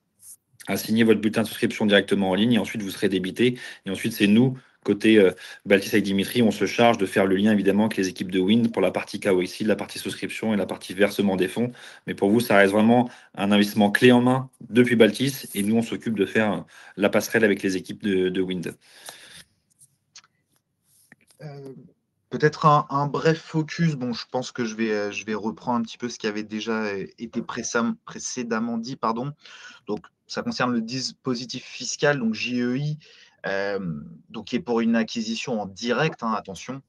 à signer votre bulletin de souscription directement en ligne, et ensuite vous serez débité. Et ensuite, c'est nous, côté Baltis avec Dimitri, on se charge de faire le lien évidemment avec les équipes de Wind pour la partie KYC, la partie souscription et la partie versement des fonds. Mais pour vous, ça reste vraiment un investissement clé en main depuis Baltis, et nous, on s'occupe de faire la passerelle avec les équipes de Wind. Peut-être un bref focus. Bon, je pense que je vais reprendre un petit peu ce qui avait déjà été précédemment dit. Pardon. Donc, ça concerne le dispositif fiscal, donc JEI, donc qui est pour une acquisition en direct, hein, attention.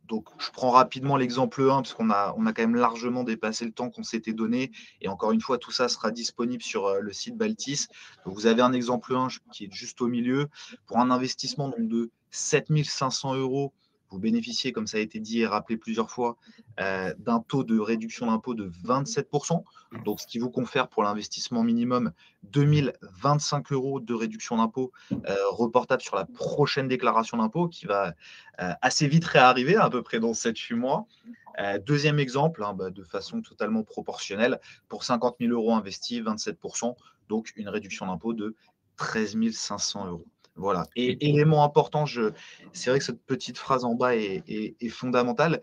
Donc, je prends rapidement l'exemple 1, parce qu'on a quand même largement dépassé le temps qu'on s'était donné. Et encore une fois, tout ça sera disponible sur le site Baltis. Donc, vous avez un exemple 1 qui est juste au milieu. Pour un investissement donc, de 7 500 €, vous bénéficiez, comme ça a été dit et rappelé plusieurs fois, d'un taux de réduction d'impôt de 27%. Donc, ce qui vous confère pour l'investissement minimum 2 025 € de réduction d'impôt reportable sur la prochaine déclaration d'impôt qui va assez vite réarriver, à peu près dans 7-8 mois. Deuxième exemple, hein, de façon totalement proportionnelle, pour 50 000 € investis, 27%, donc une réduction d'impôt de 13 500 €. Voilà. Et élément important, c'est vrai que cette petite phrase en bas est fondamentale.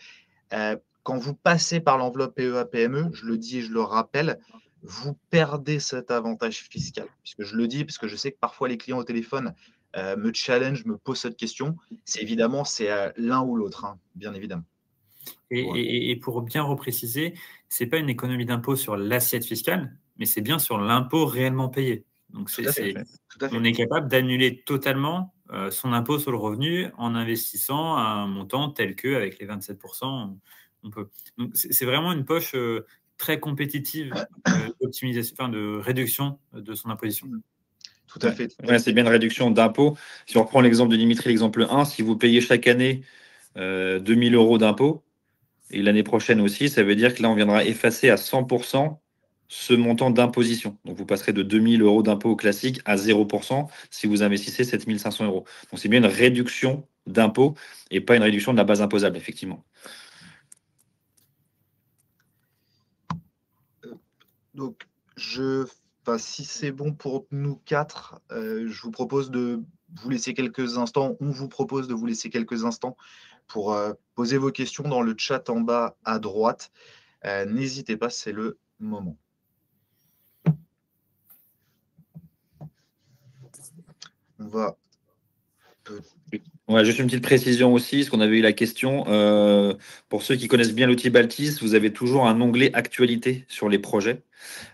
Quand vous passez par l'enveloppe PEA-PME, je le dis et je le rappelle, vous perdez cet avantage fiscal. Puisque je le dis, parce que je sais que parfois les clients au téléphone me challenge, me pose cette question. C'est évidemment, c'est l'un ou l'autre, hein, bien évidemment. Et pour bien repréciser, ce n'est pas une économie d'impôt sur l'assiette fiscale, mais c'est bien sur l'impôt réellement payé. Donc, on est capable d'annuler totalement son impôt sur le revenu en investissant à un montant tel que, avec les 27%, on peut. Donc, c'est vraiment une poche très compétitive d'optimisation, de réduction de son imposition. Tout à fait. Ouais, c'est bien une réduction d'impôt. Si on reprend l'exemple de Dimitri, l'exemple 1, si vous payez chaque année 2 000 € d'impôt, et l'année prochaine aussi, ça veut dire que là, on viendra effacer à 100% ce montant d'imposition. Donc, vous passerez de 2 000 € d'impôt classique à 0% si vous investissez 7 500 €. Donc, c'est bien une réduction d'impôt et pas une réduction de la base imposable, effectivement. Donc, si c'est bon pour nous quatre, je vous propose de vous laisser quelques instants. On vous propose de vous laisser quelques instants pour poser vos questions dans le chat en bas à droite. N'hésitez pas, c'est le moment. va... Ouais, juste une petite précision aussi, parce qu'on avait eu la question. Pour ceux qui connaissent bien l'outil Baltis, vous avez toujours un onglet actualité sur les projets.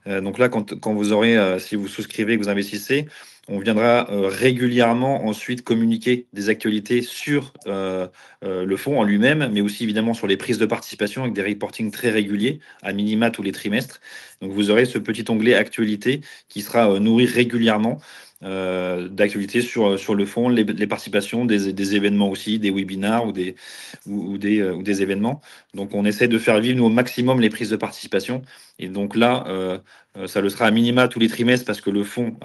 Donc là, quand vous aurez, si vous souscrivez, que vous investissez, on viendra régulièrement ensuite communiquer des actualités sur le fonds en lui-même, mais aussi évidemment sur les prises de participation avec des reportings très réguliers, à minima tous les trimestres. Donc vous aurez ce petit onglet actualité qui sera nourri régulièrement d'actualités sur le fonds, les participations, des événements aussi, des webinars ou des événements. Donc on essaie de faire vivre nous, au maximum les prises de participation. Et donc là, ça le sera à minima tous les trimestres parce que le fonds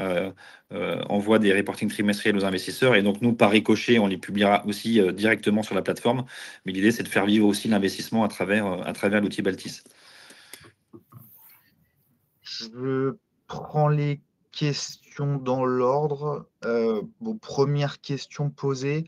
envoie des reportings trimestriels aux investisseurs. Et donc nous, par ricochet, on les publiera aussi directement sur la plateforme. Mais l'idée, c'est de faire vivre aussi l'investissement à travers l'outil Baltis. Je prends les questions dans l'ordre. Première question posée.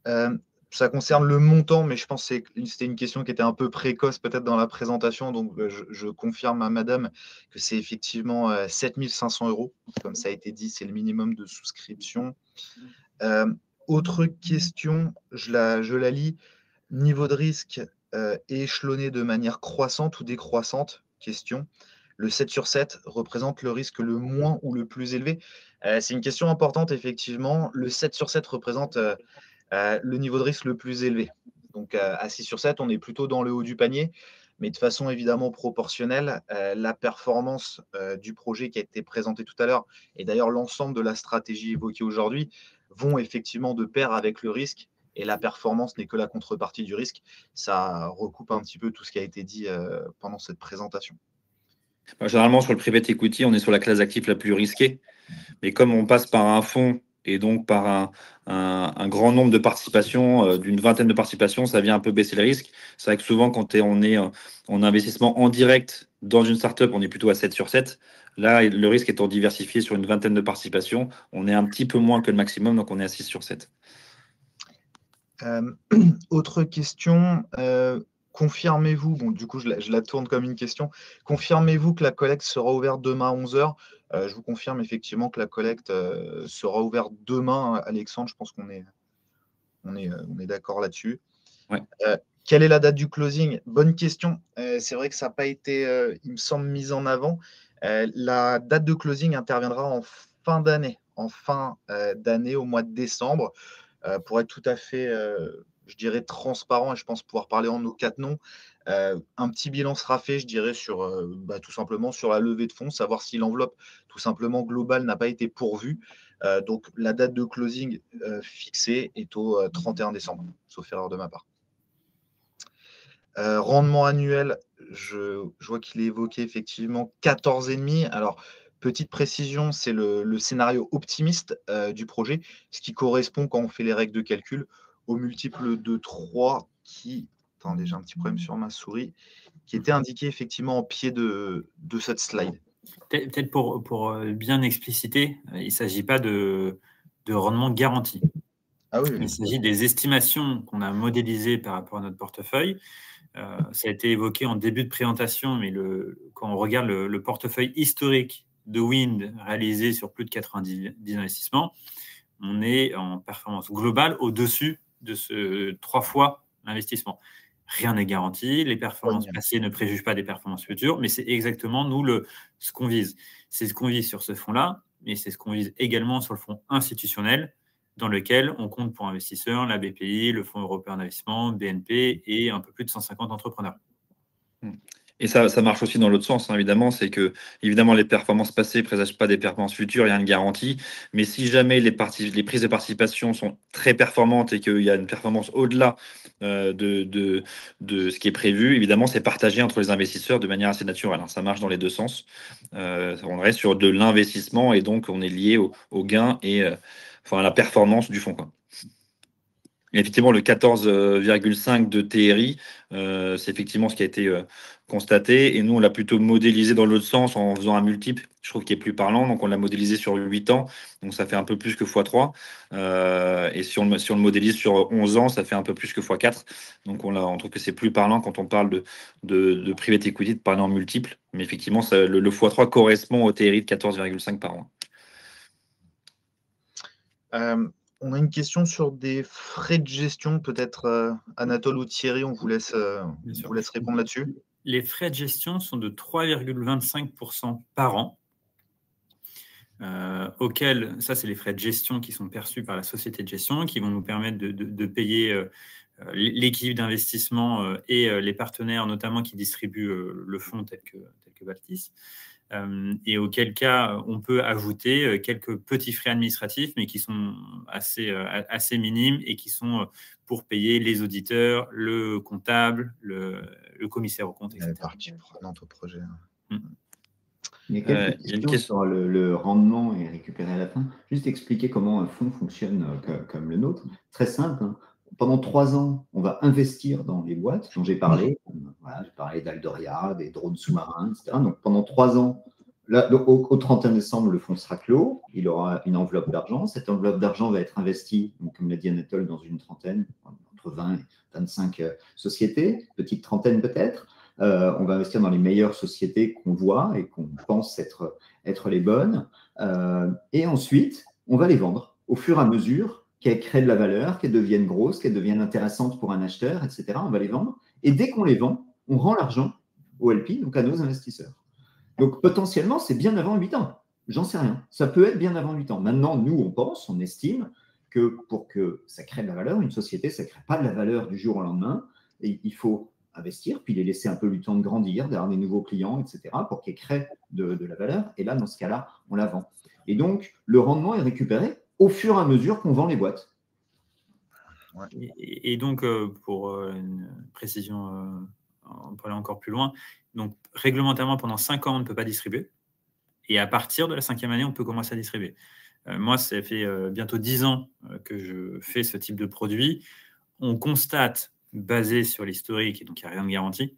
Ça concerne le montant, mais je pense que c'était une question qui était un peu précoce peut-être dans la présentation. Donc, je confirme à madame que c'est effectivement 7 500 €. Comme ça a été dit, c'est le minimum de souscription. Autre question, je la lis. Niveau de risque échelonné de manière croissante ou décroissante? Question. Le 7 sur 7 représente le risque le moins ou le plus élevé? C'est une question importante, effectivement. Le 7 sur 7 représente le niveau de risque le plus élevé. Donc, à 6 sur 7, on est plutôt dans le haut du panier, mais de façon évidemment proportionnelle. La performance du projet qui a été présenté tout à l'heure, et d'ailleurs l'ensemble de la stratégie évoquée aujourd'hui, vont effectivement de pair avec le risque. Et la performance n'est que la contrepartie du risque. Ça recoupe un petit peu tout ce qui a été dit pendant cette présentation. Généralement, sur le private equity, on est sur la classe d'actifs la plus risquée. Mais comme on passe par un fonds et donc par un grand nombre de participations, d'une vingtaine de participations, ça vient un peu baisser le risque. C'est vrai que souvent, quand on est en investissement en direct dans une startup, on est plutôt à 7 sur 7. Là, le risque étant diversifié sur une vingtaine de participations, on est un petit peu moins que le maximum, donc on est à 6 sur 7. Autre question, confirmez-vous, bon du coup je la tourne comme une question, confirmez-vous que la collecte sera ouverte demain à 11 h? Je vous confirme effectivement que la collecte sera ouverte demain, Alexandre, je pense qu'on est d'accord là-dessus. Ouais. Quelle est la date du closing? Bonne question, c'est vrai que ça n'a pas été, il me semble, mis en avant. La date de closing interviendra en fin d'année, au mois de décembre. Pour être tout à fait, je dirais, transparent, et je pense pouvoir parler en nos 4 noms, un petit bilan sera fait, je dirais, sur tout simplement sur la levée de fonds, savoir si l'enveloppe tout simplement globale n'a pas été pourvue. Donc la date de closing fixée est au 31 décembre, sauf erreur de ma part. Rendement annuel, je vois qu'il est évoqué effectivement 14,5. Alors, petite précision, c'est le scénario optimiste du projet, ce qui correspond, quand on fait les règles de calcul, au multiple de 3 qui... Attendez, j'ai un petit problème sur ma souris, qui était indiqué effectivement en pied de cette slide. Peut-être pour bien expliciter, il ne s'agit pas de rendement garanti. Ah oui, il s'agit des estimations qu'on a modélisées par rapport à notre portefeuille. Ça a été évoqué en début de présentation, mais quand on regarde le portefeuille historique de Wind réalisé sur plus de 90 investissements, on est en performance globale au-dessus de ce 3 fois l'investissement. Rien n'est garanti, les performances passées ne préjugent pas des performances futures, mais c'est exactement nous ce qu'on vise. C'est ce qu'on vise sur ce fonds-là, mais c'est ce qu'on vise également sur le fonds institutionnel, dans lequel on compte pour investisseurs la BPI, le Fonds européen d'investissement, BNP et un peu plus de 150 entrepreneurs. Et ça marche aussi dans l'autre sens, hein, évidemment, c'est que évidemment les performances passées ne présagent pas des performances futures, il y a une garantie, mais si jamais les prises de participation sont très performantes et qu'il y a une performance au-delà de ce qui est prévu, évidemment, c'est partagé entre les investisseurs de manière assez naturelle, hein. Ça marche dans les deux sens. On reste sur de l'investissement et donc on est lié au gain et à la performance du fonds, quoi. Et effectivement, le 14,5 de TRI, c'est effectivement ce qui a été constaté. Et nous, on l'a plutôt modélisé dans l'autre sens en faisant un multiple, je trouve, qui est plus parlant. Donc, on l'a modélisé sur 8 ans. Donc, ça fait un peu plus que x3. Et si on le modélise sur 11 ans, ça fait un peu plus que x4. Donc, on trouve que c'est plus parlant quand on parle de private equity, de parler en multiple. Mais effectivement, le x3 correspond au TRI de 14,5 par an. On a une question sur des frais de gestion, peut-être Anatole ou Thierry, on vous laisse répondre là-dessus. Les frais de gestion sont de 3,25% par an, auxquels, ça c'est les frais de gestion qui sont perçus par la société de gestion, qui vont nous permettre de payer l'équipe d'investissement et les partenaires notamment qui distribuent le fonds tel que Baltis. Et auquel cas, on peut ajouter quelques petits frais administratifs, mais qui sont assez minimes et qui sont pour payer les auditeurs, le comptable, le commissaire aux comptes, etc. Partie prenante au projet. Il y a quelques questions sur le rendement et récupérer à la fin. Juste expliquer comment un fonds fonctionne comme le nôtre. Très simple. Hein. Pendant 3 ans, on va investir dans les boîtes dont j'ai parlé. Voilà, j'ai parlé d'Aldoria, des drones sous-marins, etc. Donc pendant 3 ans, là, au 31 décembre, le fonds sera clos. Il aura une enveloppe d'argent. Cette enveloppe d'argent va être investie, donc, comme l'a dit Anatole, dans une trentaine, entre 20 et 25 sociétés, petite trentaine peut-être. On va investir dans les meilleures sociétés qu'on voit et qu'on pense être les bonnes. Et ensuite, on va les vendre au fur et à mesure qu'elles créent de la valeur, qu'elles deviennent grosses, qu'elles deviennent intéressantes pour un acheteur, etc. On va les vendre. Et dès qu'on les vend, on rend l'argent au LP, donc à nos investisseurs. Donc potentiellement, c'est bien avant 8 ans. J'en sais rien. Ça peut être bien avant 8 ans. Maintenant, nous, on estime que pour que ça crée de la valeur, une société, ça ne crée pas de la valeur du jour au lendemain. Et il faut investir, puis les laisser un peu du temps de grandir, d'avoir des nouveaux clients, etc., pour qu'ils créent de la valeur. Et là, dans ce cas-là, on la vend. Et donc, le rendement est récupéré au fur et à mesure qu'on vend les boîtes. Ouais. Et donc, pour une précision, on peut aller encore plus loin. Donc, réglementairement, pendant 5 ans, on ne peut pas distribuer. Et à partir de la 5e année, on peut commencer à distribuer. Moi, ça fait bientôt 10 ans que je fais ce type de produit. On constate, basé sur l'historique, et donc il n'y a rien de garanti,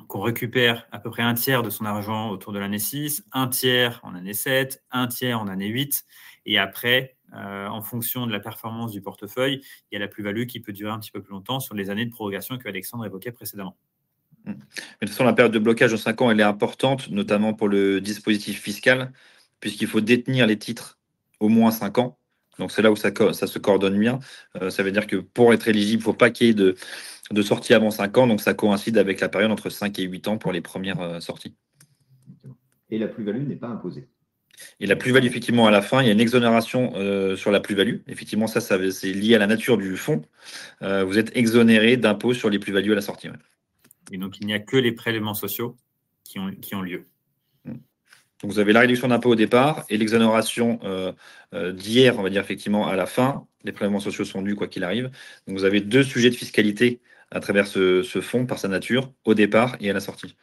qu'on récupère à peu près un tiers de son argent autour de l'année 6, un tiers en année 7, un tiers en année 8. Et après, en fonction de la performance du portefeuille, il y a la plus-value qui peut durer un petit peu plus longtemps sur les années de prorogation que Alexandre évoquait précédemment. Mais de toute façon, la période de blocage de 5 ans, elle est importante, notamment pour le dispositif fiscal, puisqu'il faut détenir les titres au moins 5 ans. Donc, c'est là où ça se coordonne bien. Ça veut dire que pour être éligible, il ne faut pas qu'il y ait de sortie avant 5 ans. Donc, ça coïncide avec la période entre 5 et 8 ans pour les premières sorties. Et la plus-value n'est pas imposée. Et la plus-value, effectivement, à la fin, il y a une exonération sur la plus-value. Effectivement, ça c'est lié à la nature du fonds. Vous êtes exonéré d'impôts sur les plus-values à la sortie. Ouais. Et donc, il n'y a que les prélèvements sociaux qui ont lieu. Donc, vous avez la réduction d'impôt au départ et l'exonération d'hier, on va dire effectivement, à la fin. Les prélèvements sociaux sont dus, quoi qu'il arrive. Donc, vous avez 2 sujets de fiscalité à travers ce fonds par sa nature, au départ et à la sortie.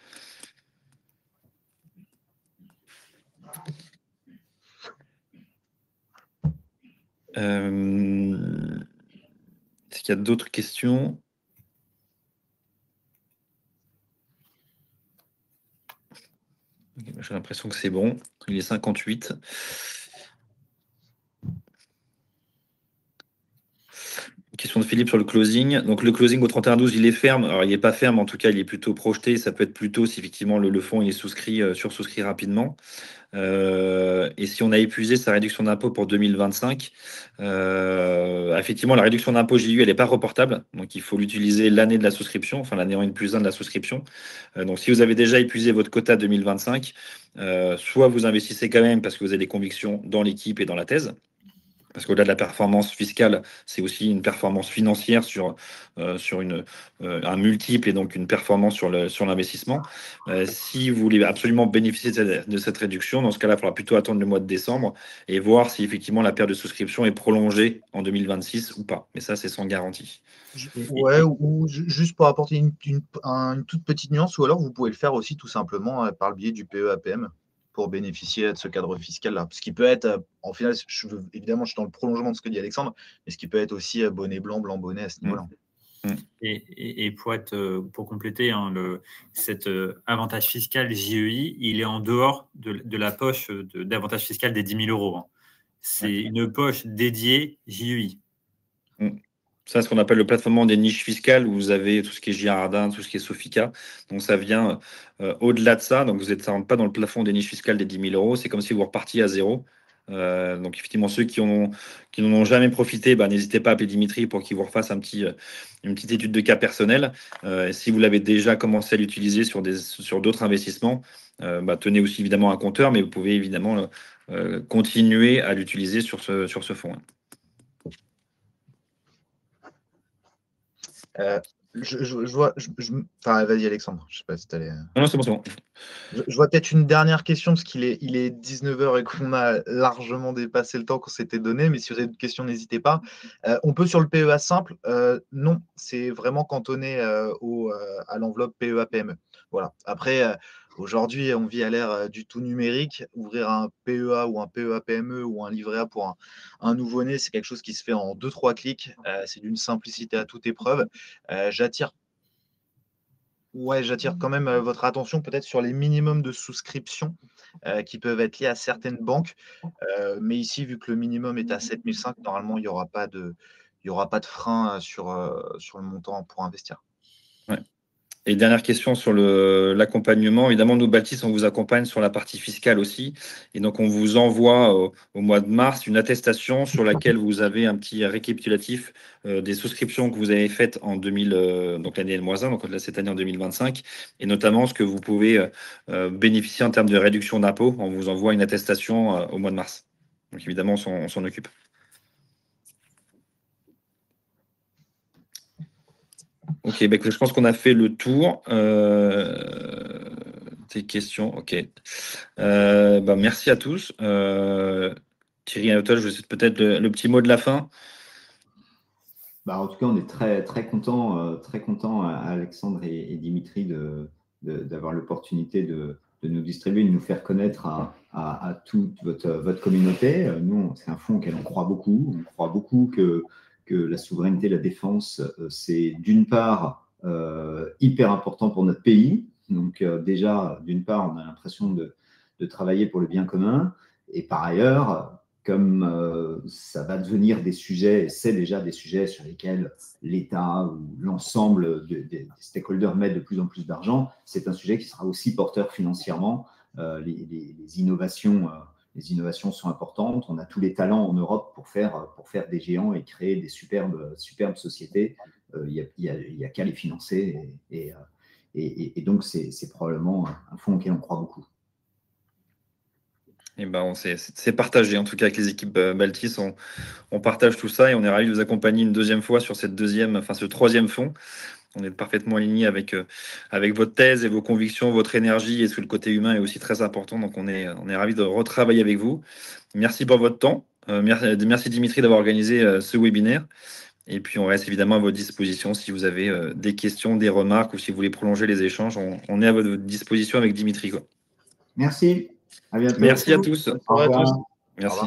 Est-ce qu'il y a d'autres questions ? J'ai l'impression que c'est bon. Il est 58. Question de Philippe sur le closing. Donc le closing au 31/12, il est ferme. Alors il n'est pas ferme, en tout cas, il est plutôt projeté. Ça peut être plutôt si effectivement le fonds il est sursouscrit rapidement. Et si on a épuisé sa réduction d'impôt pour 2025, effectivement, la réduction d'impôt JU, elle n'est pas reportable. Donc, il faut l'utiliser l'année de la souscription, enfin l'année en N+1 de la souscription. Donc, si vous avez déjà épuisé votre quota 2025, soit vous investissez quand même parce que vous avez des convictions dans l'équipe et dans la thèse. Parce qu'au-delà de la performance fiscale, c'est aussi une performance financière sur un multiple et donc une performance sur l'investissement. Si vous voulez absolument bénéficier de cette réduction, dans ce cas-là, il faudra plutôt attendre le mois de décembre et voir si effectivement la période de souscription est prolongée en 2026 ou pas. Mais ça, c'est sans garantie. Ouais, ou juste pour apporter une toute petite nuance, ou alors vous pouvez le faire aussi tout simplement par le biais du PE-APM. Pour bénéficier de ce cadre fiscal-là. Ce qui peut être, en final, évidemment, je suis dans le prolongement de ce que dit Alexandre, mais ce qui peut être aussi bonnet blanc, blanc bonnet à ce niveau-là. Et pour compléter, cet avantage fiscal JEI, il est en dehors de la poche d'avantage fiscal des 10 000 euros. Hein. C'est une poche dédiée JEI. Ça, ce qu'on appelle le plafonnement des niches fiscales, où vous avez tout ce qui est Girardin, tout ce qui est Sofica. Donc, ça vient au-delà de ça. Donc, vous ne rentrez pas dans le plafond des niches fiscales des 10 000 euros. C'est comme si vous repartiez à zéro. Donc effectivement, ceux qui n'en ont jamais profité, n'hésitez pas à appeler Dimitri pour qu'il vous refasse une petite étude de cas personnelle. Si vous l'avez déjà commencé à l'utiliser sur d'autres investissements, tenez aussi évidemment un compteur, mais vous pouvez évidemment continuer à l'utiliser sur ce fonds. Enfin, vas-y Alexandre, je sais pas si tu allais. Non, c'est bon. Je vois peut-être une dernière question, parce qu'il est 19h et qu'on a largement dépassé le temps qu'on s'était donné, mais si vous avez d'autres questions, n'hésitez pas. On peut sur le PEA simple, non, c'est vraiment cantonné à l'enveloppe PEA-PME. Voilà. Après, aujourd'hui, on vit à l'ère du tout numérique. Ouvrir un PEA ou un PEA-PME ou un livret A pour un nouveau-né, c'est quelque chose qui se fait en 2-3 clics. C'est d'une simplicité à toute épreuve. J'attire quand même votre attention peut-être sur les minimums de souscription qui peuvent être liés à certaines banques. Mais ici, vu que le minimum est à 7005, normalement, il n'y aura pas de frein sur le montant pour investir. Ouais. Et dernière question sur l'accompagnement. Évidemment, nous, Baltis, on vous accompagne sur la partie fiscale aussi. Et donc, on vous envoie au mois de mars une attestation sur laquelle vous avez un petit récapitulatif des souscriptions que vous avez faites en donc l'année N-1, donc là, cette année en 2025, et notamment ce que vous pouvez bénéficier en termes de réduction d'impôts. On vous envoie une attestation au mois de mars. Donc, évidemment, on s'en occupe. Ok, je pense qu'on a fait le tour. Tes questions, ok. Merci à tous. Thierry Anatole, je sais peut-être le petit mot de la fin. En tout cas, on est très content, Alexandre et Dimitri, d'avoir l'opportunité de nous distribuer, de nous faire connaître à toute votre communauté. Nous, c'est un fonds auquel on croit beaucoup. On croit beaucoup que la souveraineté, la défense, c'est d'une part hyper important pour notre pays. Donc déjà, d'une part, on a l'impression de travailler pour le bien commun. Et par ailleurs, comme ça va devenir des sujets, et c'est déjà des sujets sur lesquels l'État ou l'ensemble des stakeholders mettent de plus en plus d'argent, c'est un sujet qui sera aussi porteur financièrement. Les innovations sont importantes. On a tous les talents en Europe pour faire des géants et créer des superbes sociétés. Il y a qu'à les financer. Et donc, c'est probablement un fonds auquel on croit beaucoup. Et c'est partagé, en tout cas avec les équipes Baltis, on partage tout ça et on est ravis de vous accompagner une deuxième fois sur ce troisième fonds. On est parfaitement aligné avec votre thèse et vos convictions, votre énergie, et ce que le côté humain est aussi très important. Donc on est ravis de retravailler avec vous. Merci pour votre temps. Merci Dimitri d'avoir organisé ce webinaire. Et puis on reste évidemment à votre disposition si vous avez des questions, des remarques ou si vous voulez prolonger les échanges. On est à votre disposition avec Dimitri. Merci. À bientôt. Merci à tous. Au revoir. Merci.